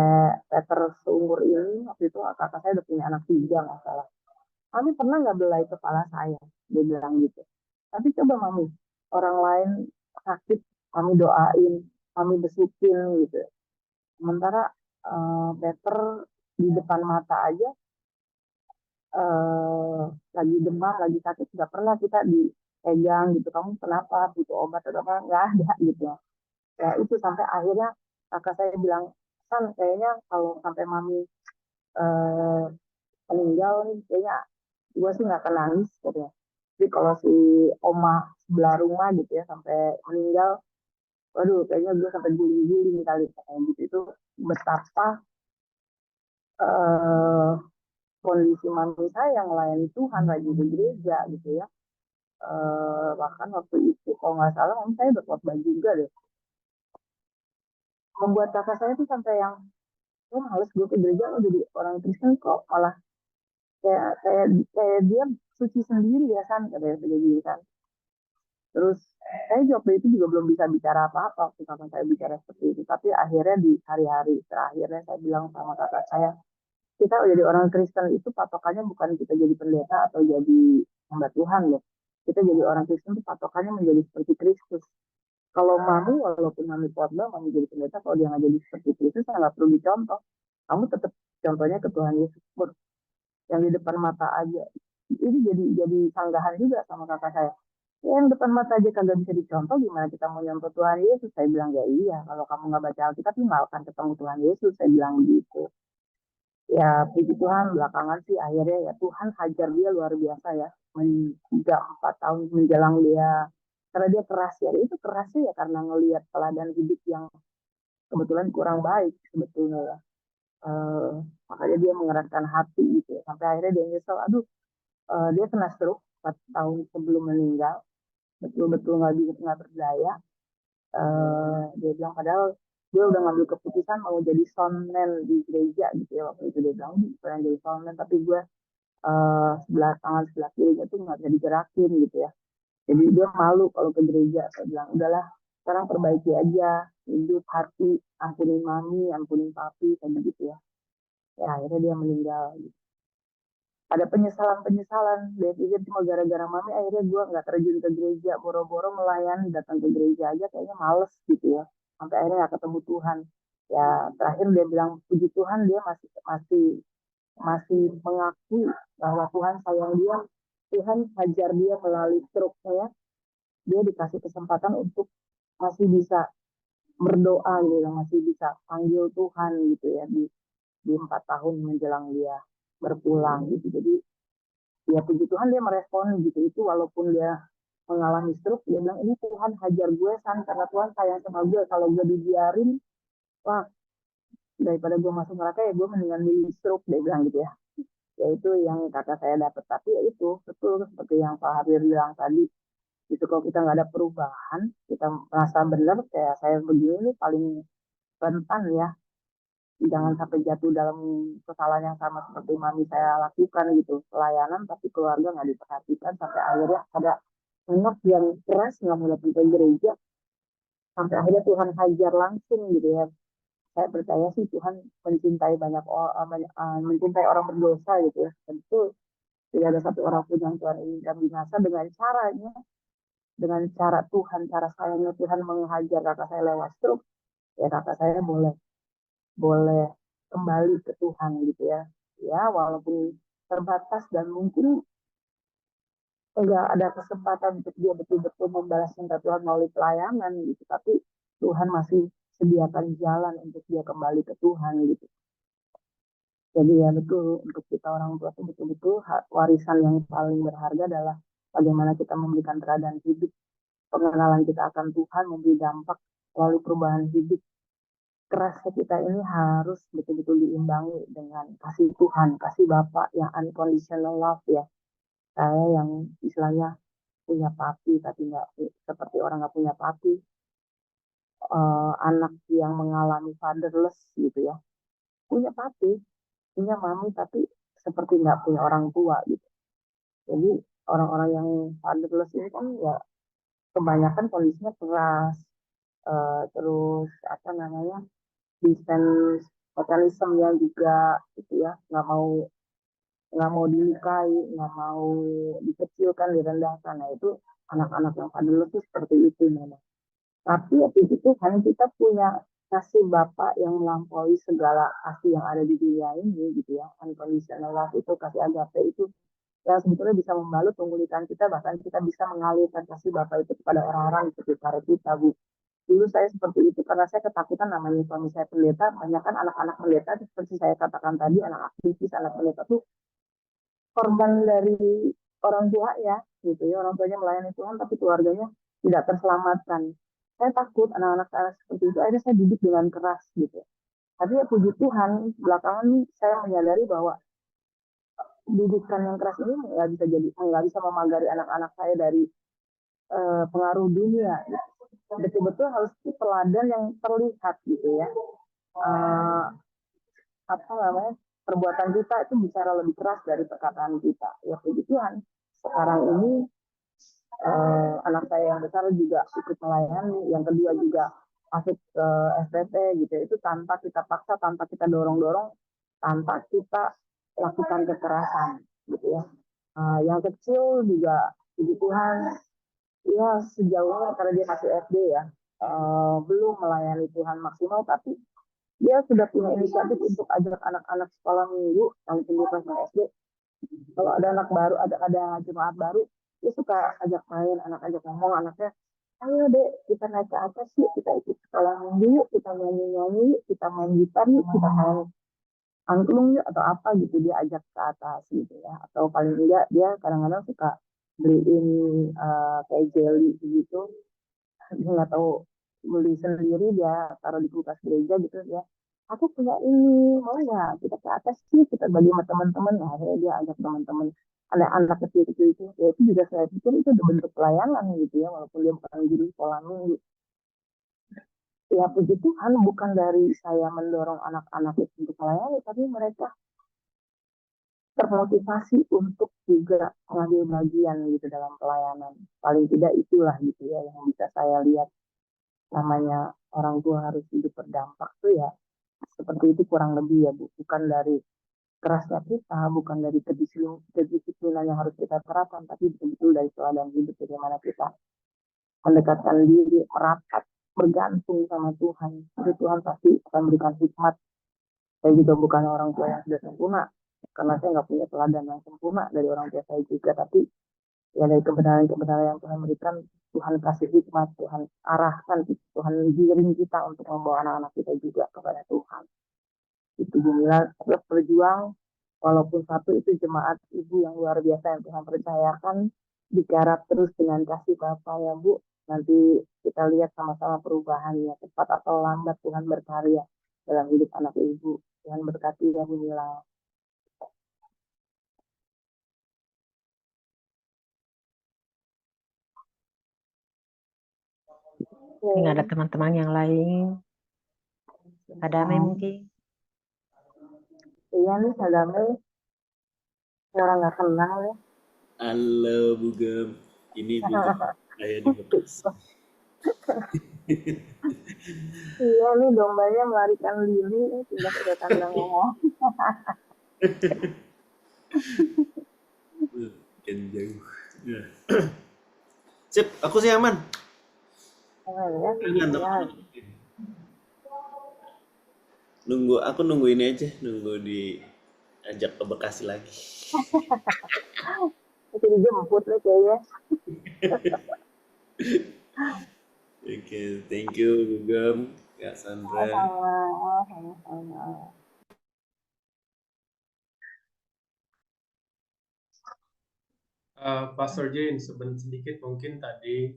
Peter seumur ini waktu itu kakak saya udah punya anak 3 nggak salah. Mami pernah nggak belai kepala saya, dia bilang gitu. Tapi coba mami, orang lain sakit, mami doain, mami besukin gitu. Sementara Peter di depan mata aja lagi demam, lagi sakit, nggak pernah kita dipegang gitu. Kamu kenapa? Butuh obat atau apa? Nggak ada gitu. Ya itu sampai akhirnya kakak saya bilang, San kayaknya kalau sampai mami eh, meninggal nih, kayaknya gue sih nggak akan nangis katanya. Tapi kalau si oma sebelah rumah gitu ya sampai meninggal, waduh kayaknya gue sampai guling-guling kali katanya gitu. Itu betapa eh, kondisi mami saya yang melayani Tuhan, rajin di gereja gitu ya. Bahkan waktu itu kalau nggak salah mami saya berkhotbah juga deh. Membuat kakak saya tuh sampai yang, oh males gue ke gereja, lo jadi orang Kristen kok malah kayak kayak kayak dia suci sendiri ya San, katanya begitu kan. Terus saya waktu itu juga belum bisa bicara apa-apa waktu kakak saya bicara seperti itu. Tapi akhirnya di hari-hari terakhirnya saya bilang sama kakak saya, kita jadi orang Kristen itu patokannya bukan kita jadi pendeta atau jadi hamba Tuhan loh. Kita jadi orang Kristen itu patokannya menjadi seperti Kristus. Kalau mami, walaupun mami khotbah, mami jadi pendeta, kalau dia nggak jadi seperti Kristus, saya nggak perlu dicontoh. Kamu tetap contohnya ke Tuhan Yesus yang di depan mata aja. Ini jadi sanggahan juga sama kakak saya. Ya, yang depan mata aja kagak bisa dicontoh, gimana kita mau nyontoh Tuhan Yesus? Saya bilang, ya iya, kalau kamu nggak baca Alkitab, nggak akan ketemu Tuhan Yesus. Saya bilang begitu. Ya, puji Tuhan, belakangan sih akhirnya ya Tuhan hajar dia luar biasa ya. 3-4 tahun menjelang dia, karena dia keras ya. Itu kerasnya ya karena ngelihat teladan hidup yang kebetulan kurang baik sebetulnya ya. Makanya dia mengeraskan hati gitu ya. Sampai akhirnya dia nyesel, aduh dia kena stroke 4 tahun sebelum meninggal, betul-betul nggak berdaya. Dia bilang padahal dia udah ngambil keputusan mau jadi soundman di gereja gitu ya, waktu itu dia bilang pengen jadi soundman, tapi gue sebelah tangan sebelah kirinya tuh nggak bisa digerakin gitu ya, jadi dia malu kalau ke gereja. Saya bilang udahlah, sekarang perbaiki aja hidup hati, ampunin mami, ampunin papi, kayak gitu ya. Ya akhirnya dia meninggal gitu. Ada penyesalan dia pikir cuma gara-gara mami akhirnya gue nggak terjun ke gereja, boro-boro melayani, datang ke gereja aja kayaknya males gitu ya, sampai akhirnya nggak ketemu Tuhan. Ya terakhir dia bilang puji Tuhan dia masih masih masih mengakui bahwa Tuhan sayang dia, Tuhan hajar dia melalui stroke-nya, dia dikasih kesempatan untuk masih bisa berdoa gitu, masih bisa panggil Tuhan gitu ya di 4 tahun menjelang dia berpulang gitu. Jadi ya puji Tuhan dia merespon gitu. Itu walaupun dia mengalami stroke, dia bilang ini Tuhan hajar gue San, karena Tuhan sayang sama gue. Kalau gue dibiarin, wah daripada gue masuk neraka ya gue mendingan di stroke, dia bilang gitu ya. Ya itu yang kakak saya dapat. Tapi ya itu betul seperti yang Pak Habir bilang tadi, itu kalau kita nggak ada perubahan, kita merasa benar kayak saya begini nih paling rentan ya, jangan sampai jatuh dalam kesalahan yang sama seperti mami saya lakukan gitu, pelayanan tapi keluarga nggak diperhatikan, sampai akhirnya ada anak yang keras nggak mau datang ke gereja, sampai akhirnya Tuhan hajar langsung gitu ya. Saya percaya sih Tuhan mencintai banyak orang, mencintai orang berdosa gitu ya. Tentu tidak ada satu orang pun yang Tuhan inginkan binasa. Dengan caranya, dengan cara Tuhan, cara sayangnya Tuhan menghajar kakak saya lewat stroke, ya kakak saya boleh boleh kembali ke Tuhan gitu ya. Ya walaupun terbatas dan mungkin enggak ada kesempatan untuk dia betul-betul membalas cinta Tuhan melalui pelayanan gitu, tapi Tuhan masih sediakan jalan untuk dia kembali ke Tuhan gitu. Jadi ya betul, untuk kita orang tua itu betul-betul warisan yang paling berharga adalah bagaimana kita memberikan teladan hidup, pengenalan kita akan Tuhan, memberi dampak melalui perubahan hidup. Kerasnya kita ini harus betul-betul diimbangi dengan kasih Tuhan, kasih Bapa yang unconditional love ya. Saya yang istilahnya punya papi tapi nggak seperti orang nggak punya papi, anak yang mengalami fatherless gitu ya, punya papi, punya mami tapi seperti nggak punya orang tua gitu. Jadi orang-orang yang fatherless ini kan ya kebanyakan kondisinya keras, terus apa namanya defense mechanism yang juga gitu ya, nggak mau dilukai, nggak mau dikecilkan, direndahkan. Nah itu anak-anak yang fatherless itu seperti itu memang. Tapi ya puji Tuhan kita punya kasih Bapa yang melampaui segala kasih yang ada di dunia ini gitu ya. Unconditional love itu, kasih agape itu yang sebetulnya bisa membalut pengulitan kita, bahkan kita bisa mengalirkan kasih Bapa itu kepada orang-orang di sekitar kita, Bu. Dulu saya seperti itu karena saya ketakutan, namanya suami saya pendeta, banyak kan anak-anak pendeta seperti saya katakan tadi, anak aktivis, anak pendeta tuh korban dari orang tua ya, gitu ya, orang tuanya melayani Tuhan tapi keluarganya tidak terselamatkan. Saya takut anak-anak seperti itu, akhirnya saya didik dengan keras gitu. Tapi ya puji Tuhan, belakangan saya menyadari bahwa didikan yang keras ini nggak bisa memagari anak-anak saya dari pengaruh dunia. Betul-betul harus teladan yang terlihat gitu ya. Apa namanya, perbuatan kita itu bicara lebih keras dari perkataan kita. Ya puji Tuhan, sekarang ini anak saya yang besar juga ikut melayani, yang kedua juga masuk ke STT gitu. Itu tanpa kita paksa, tanpa kita dorong-dorong, tanpa kita lakukan kekerasan gitu ya. Yang kecil juga puji Tuhan ya sejauhnya karena dia masih SD ya, belum melayani Tuhan maksimal, tapi dia sudah punya inisiatif untuk ajak anak-anak sekolah minggu yang tinggi kelas SD. Kalau ada anak baru, ada jemaat baru, dia suka ajak main, ajak ngomong anaknya, ayo dek kita naik ke atas yuk, kita ikut sekolah minggu yuk, kita nyanyi-nyanyi yuk, kita main gitar yuk, kita main angklung yuk, atau apa gitu, dia ajak ke atas gitu ya. Atau paling enggak dia kadang-kadang suka beliin kayak jelly gitu, dia nggak tahu beli sendiri, dia taruh di kulkas gereja gitu ya. Aku punya ini, mau nggak kita ke atas sih, kita bagi sama teman-teman. Nah, akhirnya dia ajak teman-teman, ada anak kecil-kecil itu, ya itu juga saya pikir itu udah bentuk pelayanan gitu ya, walaupun dia bukan guru sekolah minggu. Ya puji Tuhan, bukan dari saya mendorong anak-anak itu untuk melayani, tapi mereka termotivasi untuk juga mengambil bagian gitu dalam pelayanan. Paling tidak itulah gitu ya yang bisa saya lihat. Namanya orang tua harus hidup berdampak tuh ya seperti itu kurang lebih ya Bu. Bukan dari kerasnya kita, bukan dari kedisiplinan yang harus kita terapkan, tapi betul-betul dari teladan hidup bagaimana kita mendekatkan diri, merapat, bergantung sama Tuhan. Jadi Tuhan pasti akan berikan hikmat. Saya juga bukan orang tua yang sudah sempurna, karena saya nggak punya teladan yang sempurna dari orang tua saya juga, tapi ya dari kebenaran-kebenaran yang Tuhan berikan, Tuhan kasih hikmat, Tuhan arahkan, Tuhan giring kita untuk membawa anak-anak kita juga kepada Tuhan. Itu Bu Mila, terus berjuang, walaupun satu itu jemaat ibu yang luar biasa yang Tuhan percayakan, digarap terus dengan kasih Bapa ya Bu. Nanti kita lihat sama-sama perubahannya, cepat atau lambat Tuhan berkarya dalam hidup anak ibu. Tuhan berkati ya Bu Mila. Mungkin ada teman-teman yang lain. Ada mungkin. Iya nih, Sadame. Orang nggak kenal ya. Halo Bugem, ini Bugem saya di Bekasi. Iya nih, dombanya melarikan Lili, tidak ada tanda ngomong. Makin jauh. Ya. Sip, aku sih aman. Ya, Aku nunggu ini aja, nunggu di ajak ke Bekasi lagi. Itu dijemput lah kayaknya. Oke, thank you Gugum, Kak Sandra. Sama-sama. Pastor Jane, sedikit mungkin tadi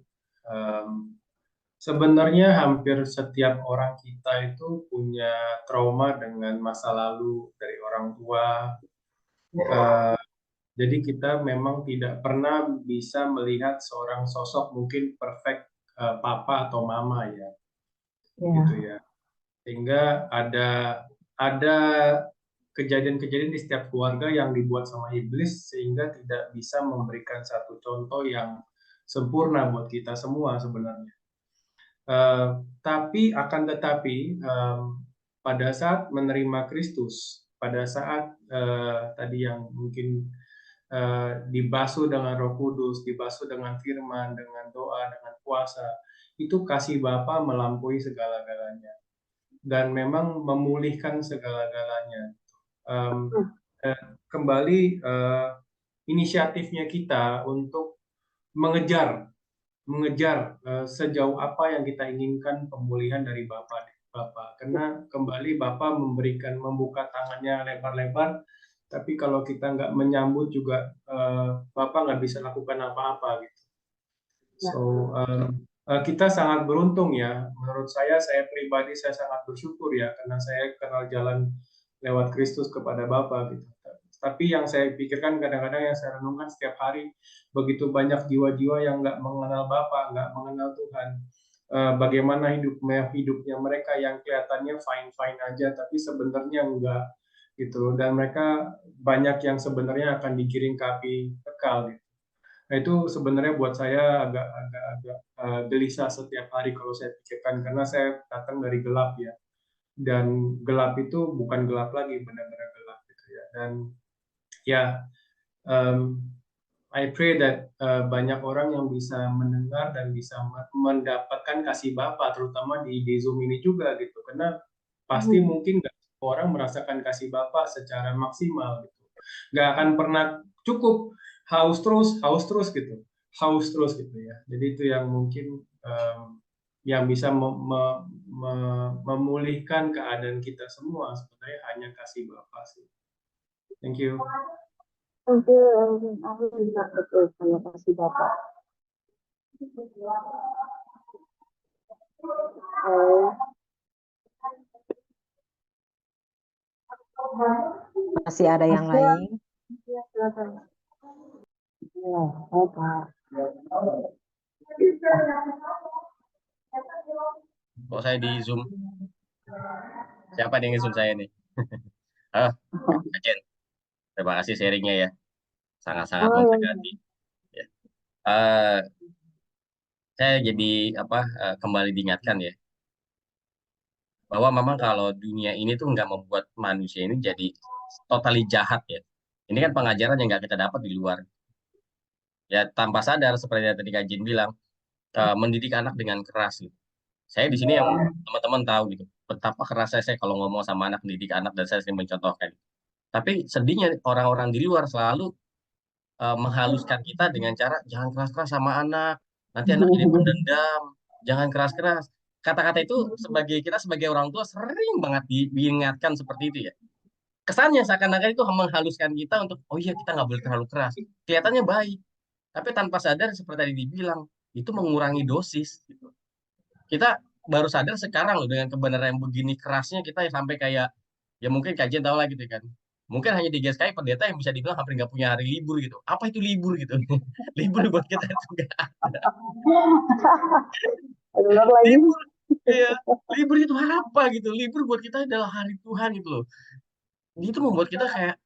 sebenarnya hampir setiap orang kita itu punya trauma dengan masa lalu dari orang tua. Jadi kita memang tidak pernah bisa melihat seorang sosok mungkin perfect papa atau mama ya, gitu ya. Sehingga ada kejadian-kejadian di setiap keluarga yang dibuat sama iblis sehingga tidak bisa memberikan satu contoh yang sempurna buat kita semua sebenarnya. Tapi pada saat menerima Kristus, pada saat tadi yang mungkin dibasuh dengan Roh Kudus, dibasuh dengan firman, dengan doa, dengan puasa, itu kasih Bapa melampaui segala-galanya dan memang memulihkan segala-galanya. Kembali inisiatifnya kita untuk mengejar sejauh apa yang kita inginkan pemulihan dari Bapak. Karena kembali Bapak membuka tangannya lebar-lebar, tapi kalau kita nggak menyambut juga Bapak nggak bisa lakukan apa-apa gitu. So kita sangat beruntung ya. Menurut saya pribadi saya sangat bersyukur ya karena saya kenal jalan lewat Kristus kepada Bapa gitu. Tapi yang saya pikirkan kadang-kadang yang saya renungkan setiap hari, begitu banyak jiwa-jiwa yang nggak mengenal Bapa, nggak mengenal Tuhan. Bagaimana hidupnya mereka yang kelihatannya fine-fine aja, tapi sebenarnya enggak gitu. Dan mereka banyak yang sebenarnya akan digiring ke api kekal gitu. Nah, itu sebenarnya buat saya agak gelisah setiap hari kalau saya pikirkan karena saya datang dari gelap ya, dan gelap itu bukan gelap lagi, benar-benar gelap gitu ya. Dan ya I pray that banyak orang yang bisa mendengar dan bisa mendapatkan kasih Bapa, terutama di Zoom ini juga gitu, karena pasti mungkin nggak semua orang merasakan kasih Bapa secara maksimal gitu, nggak akan pernah cukup, haus terus gitu ya. Jadi itu yang mungkin yang bisa memulihkan keadaan kita semua sebenarnya hanya kasih Bapa sih. Thank you. Oke, aku bisa betul, terima kasih Bapak. Masih ada yang lain? Ya, silakan. Ya, Bapak. Kok saya di Zoom? Siapa yang nge-Zoom saya nih? Ajen. Terima kasih sharingnya ya. Sangat-sangat memberkati. Ya. Saya jadi kembali diingatkan ya. Bahwa memang kalau dunia ini tuh nggak membuat manusia ini jadi totally jahat ya. Ini kan pengajaran yang nggak kita dapat di luar. Ya tanpa sadar seperti yang tadi Kak Jin bilang, mendidik anak dengan keras gitu. Saya di sini yang teman-teman tahu gitu, betapa kerasnya saya kalau ngomong sama anak, mendidik anak, dan saya sering mencontohkan. Tapi sedihnya orang-orang di luar selalu menghaluskan kita dengan cara jangan keras-keras sama anak, nanti anak jadi pendendam, jangan keras-keras. Kata-kata itu kita sebagai orang tua sering banget diingatkan seperti itu ya. Kesannya seakan-akan itu menghaluskan kita untuk, oh iya kita nggak boleh terlalu keras. Kelihatannya baik, tapi tanpa sadar seperti tadi dibilang, itu mengurangi dosis. Gitu. Kita baru sadar sekarang loh dengan kebenaran yang begini kerasnya kita sampai kayak, ya mungkin kajian tahu lah gitu kan. Mungkin hanya di GSKI pendeta yang bisa dibilang hampir nggak punya hari libur gitu. Apa itu libur gitu? Libur buat kita itu nggak ada. Libur, ya, libur itu apa gitu? Libur buat kita adalah hari Tuhan gitu loh. Itu membuat kita kayak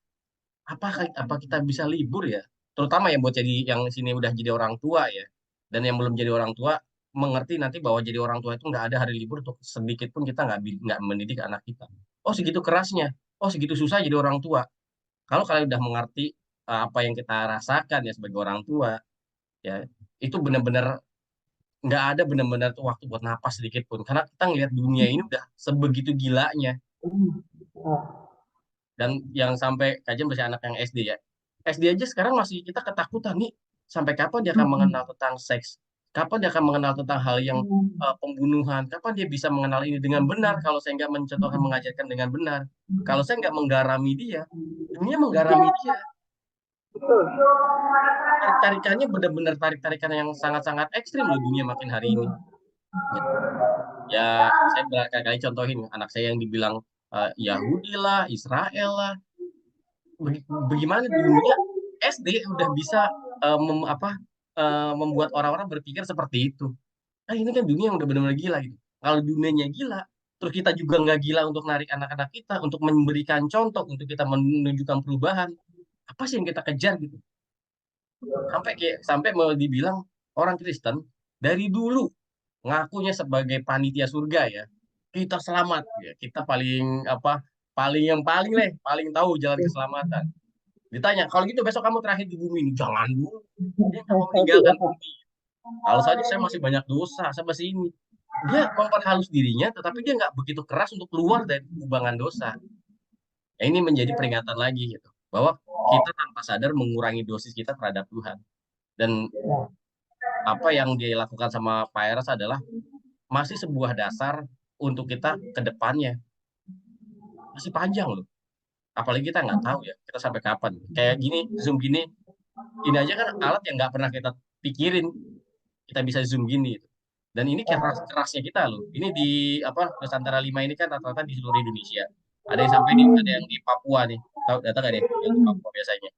apa kita bisa libur ya? Terutama yang buat jadi yang sini udah jadi orang tua ya, dan yang belum jadi orang tua mengerti nanti bahwa jadi orang tua itu nggak ada hari libur untuk sedikit pun kita nggak mendidik anak kita. Oh segitu kerasnya, oh segitu susah jadi orang tua. Kalau kalian udah mengerti apa yang kita rasakan ya sebagai orang tua, ya itu benar-benar nggak ada benar-benar tuh waktu buat napas sedikit pun. Karena kita ngelihat dunia ini udah sebegitu gilanya. Dan yang sampai kajian masih anak yang SD ya. SD aja sekarang masih kita ketakutan nih. Sampai kapan dia akan mengenal tentang seks? Kapan dia akan mengenal tentang hal yang pembunuhan? Kapan dia bisa mengenal ini dengan benar kalau saya nggak mencontohkan mengajarkan dengan benar? Kalau saya nggak menggarami dia, dunia menggarami dia. Tarik-tarikannya benar-benar tarik-tarikan yang sangat-sangat ekstrim loh dunia makin hari ini. Gitu. Ya, saya berkali-kali contohin anak saya yang dibilang Yahudi lah, Israel lah. Bagaimana dunia SD udah bisa membuat orang-orang berpikir seperti itu. Nah, ini kan dunia yang udah benar-benar gila gitu. Kalau dunianya gila, terus kita juga nggak gila untuk narik anak-anak kita, untuk memberikan contoh, untuk kita menunjukkan perubahan. Apa sih yang kita kejar gitu? Sampai mau dibilang orang Kristen dari dulu ngakunya sebagai panitia surga ya. Kita selamat ya. Kita paling tahu jalan keselamatan. Ditanya, kalau gitu besok kamu terakhir di bumi ini. Jangan dulu. Dia nggak mau meninggalkan bumi. Kalau saja saya masih banyak dosa, saya masih ini. Dia memperhalus dirinya, tetapi dia nggak begitu keras untuk keluar dari kubangan dosa. Ya, ini menjadi peringatan lagi gitu, bahwa kita tanpa sadar mengurangi dosis kita terhadap Tuhan. Dan apa yang dia lakukan sama Pak Eras adalah masih sebuah dasar untuk kita ke depannya. Masih panjang loh. Apalagi kita nggak tahu ya, kita sampai kapan. Kayak gini, Zoom gini, ini aja kan alat yang nggak pernah kita pikirin. Kita bisa Zoom gini. Dan ini kerasnya kita loh. Ini di Nusantara 5 ini kan rata-rata di seluruh Indonesia. Ada yang sampai ada yang di Papua nih. Tahu data nggak deh? Yang di Papua biasanya.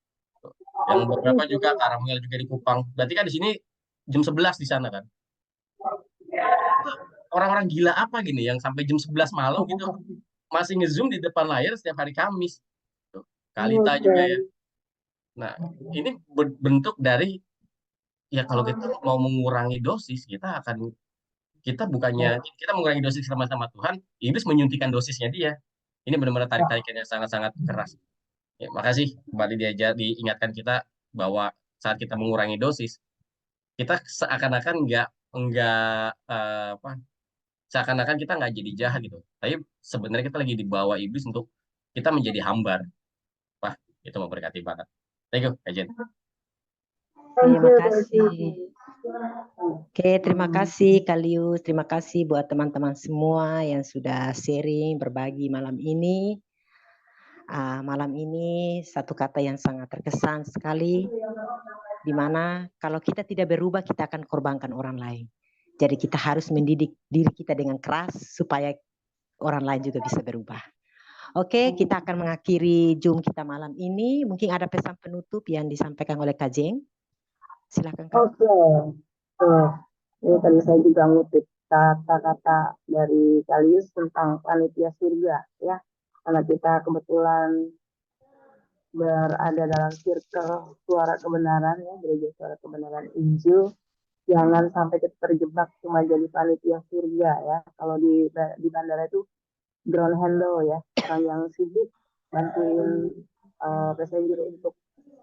Yang beberapa juga Karamel juga di Kupang. Berarti kan di sini jam 11 di sana kan. Orang-orang gila apa gini yang sampai jam 11 malam gitu masih nge-zoom di depan layar setiap hari Kamis. Kalita juga ya. Nah, ini bentuk dari ya kalau kita mau mengurangi dosis, kita mengurangi dosis sama-sama Tuhan, iblis menyuntikkan dosisnya dia. Ini benar-benar tarik-tarikan yang sangat-sangat keras. Ya, makasih kembali diingatkan kita bahwa saat kita mengurangi dosis, kita seakan-akan kita nggak jadi jahat gitu. Tapi sebenarnya kita lagi dibawa iblis untuk kita menjadi hambar. Wah, itu memberkati banget. Thank you, Ejen. Terima kasih. Oke, terima kasih Kalius. Terima kasih buat teman-teman semua yang sudah sharing, berbagi malam ini. Malam ini satu kata yang sangat terkesan sekali, di mana kalau kita tidak berubah, kita akan korbankan orang lain. Jadi kita harus mendidik diri kita dengan keras supaya orang lain juga bisa berubah. Oke, kita akan mengakhiri Zoom kita malam ini. Mungkin ada pesan penutup yang disampaikan oleh Kak Jeng. Silakan Kak. Oke. Ini tadi saya juga ngutip kata-kata dari Kalius tentang panitia surga ya. Karena kita kebetulan berada dalam circle suara kebenaran ya, gereja suara kebenaran Injil. Jangan sampai kita terjebak cuma jadi panitia surga ya. Kalau di bandara itu ground handle ya, orang yang sibuk bantuin passenger untuk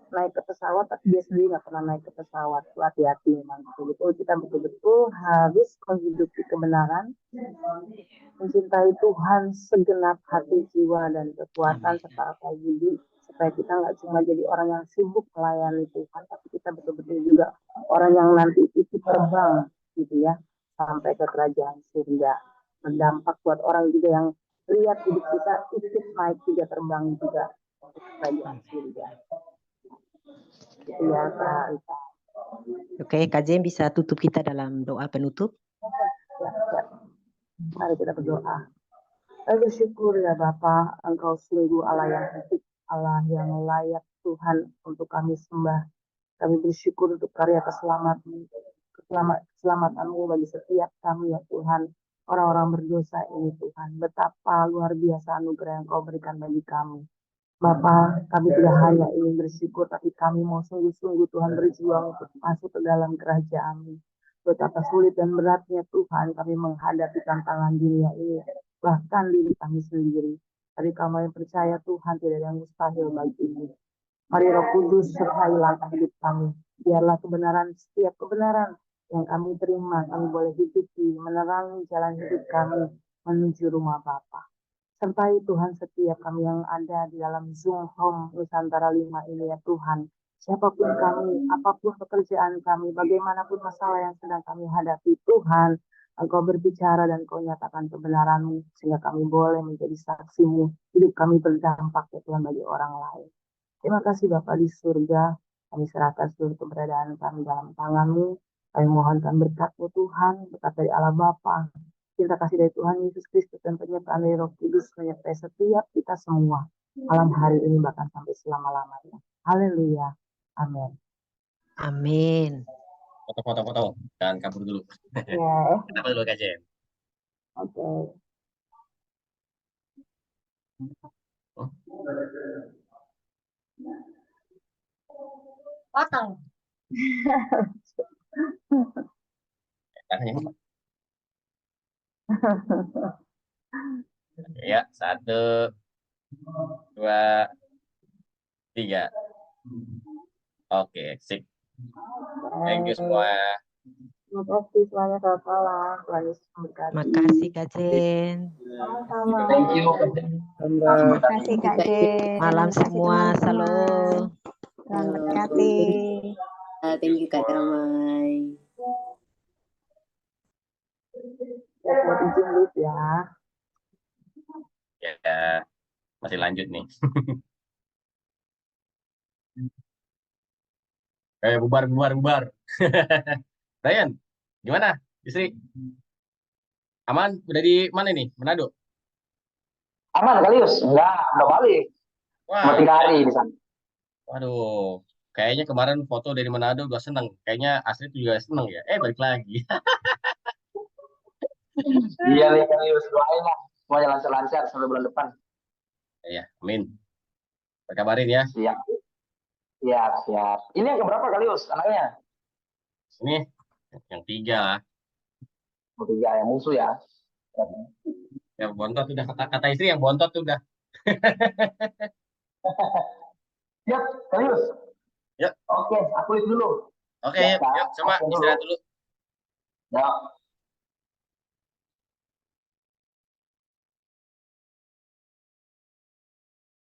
naik ke pesawat, tapi dia sendiri nggak pernah naik ke pesawat. Itu hati-hati memang. Betul-betul kita betul-betul harus menghidupi kebenaran, mencintai Tuhan segenap hati, jiwa, dan kekuatan serta akal budi, supaya kita nggak cuma jadi orang yang sibuk melayani Tuhan, tapi kita betul-betul juga orang yang nanti itu terbang gitu ya sampai ke kerajaan surga. Berdampak buat orang juga yang lihat hidup kita ikut naik juga, terbang juga ke kerajaan surga. Gitu ya Kak Rita. Oke, Kak Jem bisa tutup kita dalam doa penutup. Ya. Mari kita berdoa. Saya bersyukur ya Bapa, Engkau sungguh Allah yang hidup, Allah yang layak Tuhan untuk kami sembah. Kami bersyukur untuk karya keselamatanmu bagi setiap kami ya Tuhan. Orang-orang berdosa ini Tuhan. Betapa luar biasa anugerah yang Kau berikan bagi kami. Bapa, kami tidak hanya ingin bersyukur, tapi kami mau sungguh-sungguh Tuhan berjuang untuk masuk ke dalam kerajaan-Mu. Betapa sulit dan beratnya Tuhan kami menghadapi tantangan dunia ini, bahkan diri kami sendiri. Tapi kami yang percaya Tuhan tidak ada yang mustahil bagimu. Mari Roh Kudus sertai langkah hidup kami. Biarlah kebenaran, setiap kebenaran yang kami terima, kami boleh hidupi, menerangi jalan hidup kami menuju rumah Bapa. Sertai Tuhan setiap kami yang ada di dalam Zoom Home Nusantara 5 ini ya Tuhan. Siapapun kami, apapun pekerjaan kami, bagaimanapun masalah yang sedang kami hadapi, Tuhan, Engkau berbicara dan Engkau nyatakan kebenaran-Mu, sehingga kami boleh menjadi saksi-Mu. Hidup kami berdampak ya Tuhan bagi orang lain. Terima kasih Bapa di surga, kami serahkan seluruh keberadaan kami dalam tangan-Mu. Kami mohonkan berkat-Mu Tuhan, berkat dari Allah Bapa, cinta kasih dari Tuhan Yesus Kristus dan penyertaan dari Roh Kudus menyertai setiap kita semua malam hari ini bahkan sampai selama-lamanya. Haleluya. Amin. Amin. Foto. Jangan kabur dulu. Ya. Kenapa dulu Kak Jen? Oke. Oh, Potong. tangannya. Ya, 1, 2, 3. Oke, sip. Thank you semua. Terima kasih semuanya, selamat malam. Tuhan Yesus memberkati. Makasih Kak Jen. Sama-sama. Thank you. Terima kasih Kak Jen. Malam Terima kasih semua, teman-teman. salam. Tuhan berkati. Thank you Kak Damai. Ya, saya izin Liz ya. Ya, masih lanjut nih. Bubar. Ryan, gimana? Istri? Aman? Udah di mana nih? Manado? Aman Kalius? Enggak, udah balik. Mau 3 hari di sana. Waduh, kayaknya kemarin foto dari Manado udah seneng. Kayaknya Astrid juga seneng ya. Balik lagi. Iya nih Kalius, doain lah. Semuanya lancar-lancar sampai bulan depan. Ya, amin. Berkabarin ya. Siap. Ini yang keberapa Kalius anaknya? Ini yang 3 lah. Oh, 3 yang musuh ya. Yang bontot udah kata istri yang bontot udah. Siap, Kalius. Yuk. Oke, aku lihat dulu. Oke, yuk sama istirahat dulu. Ya.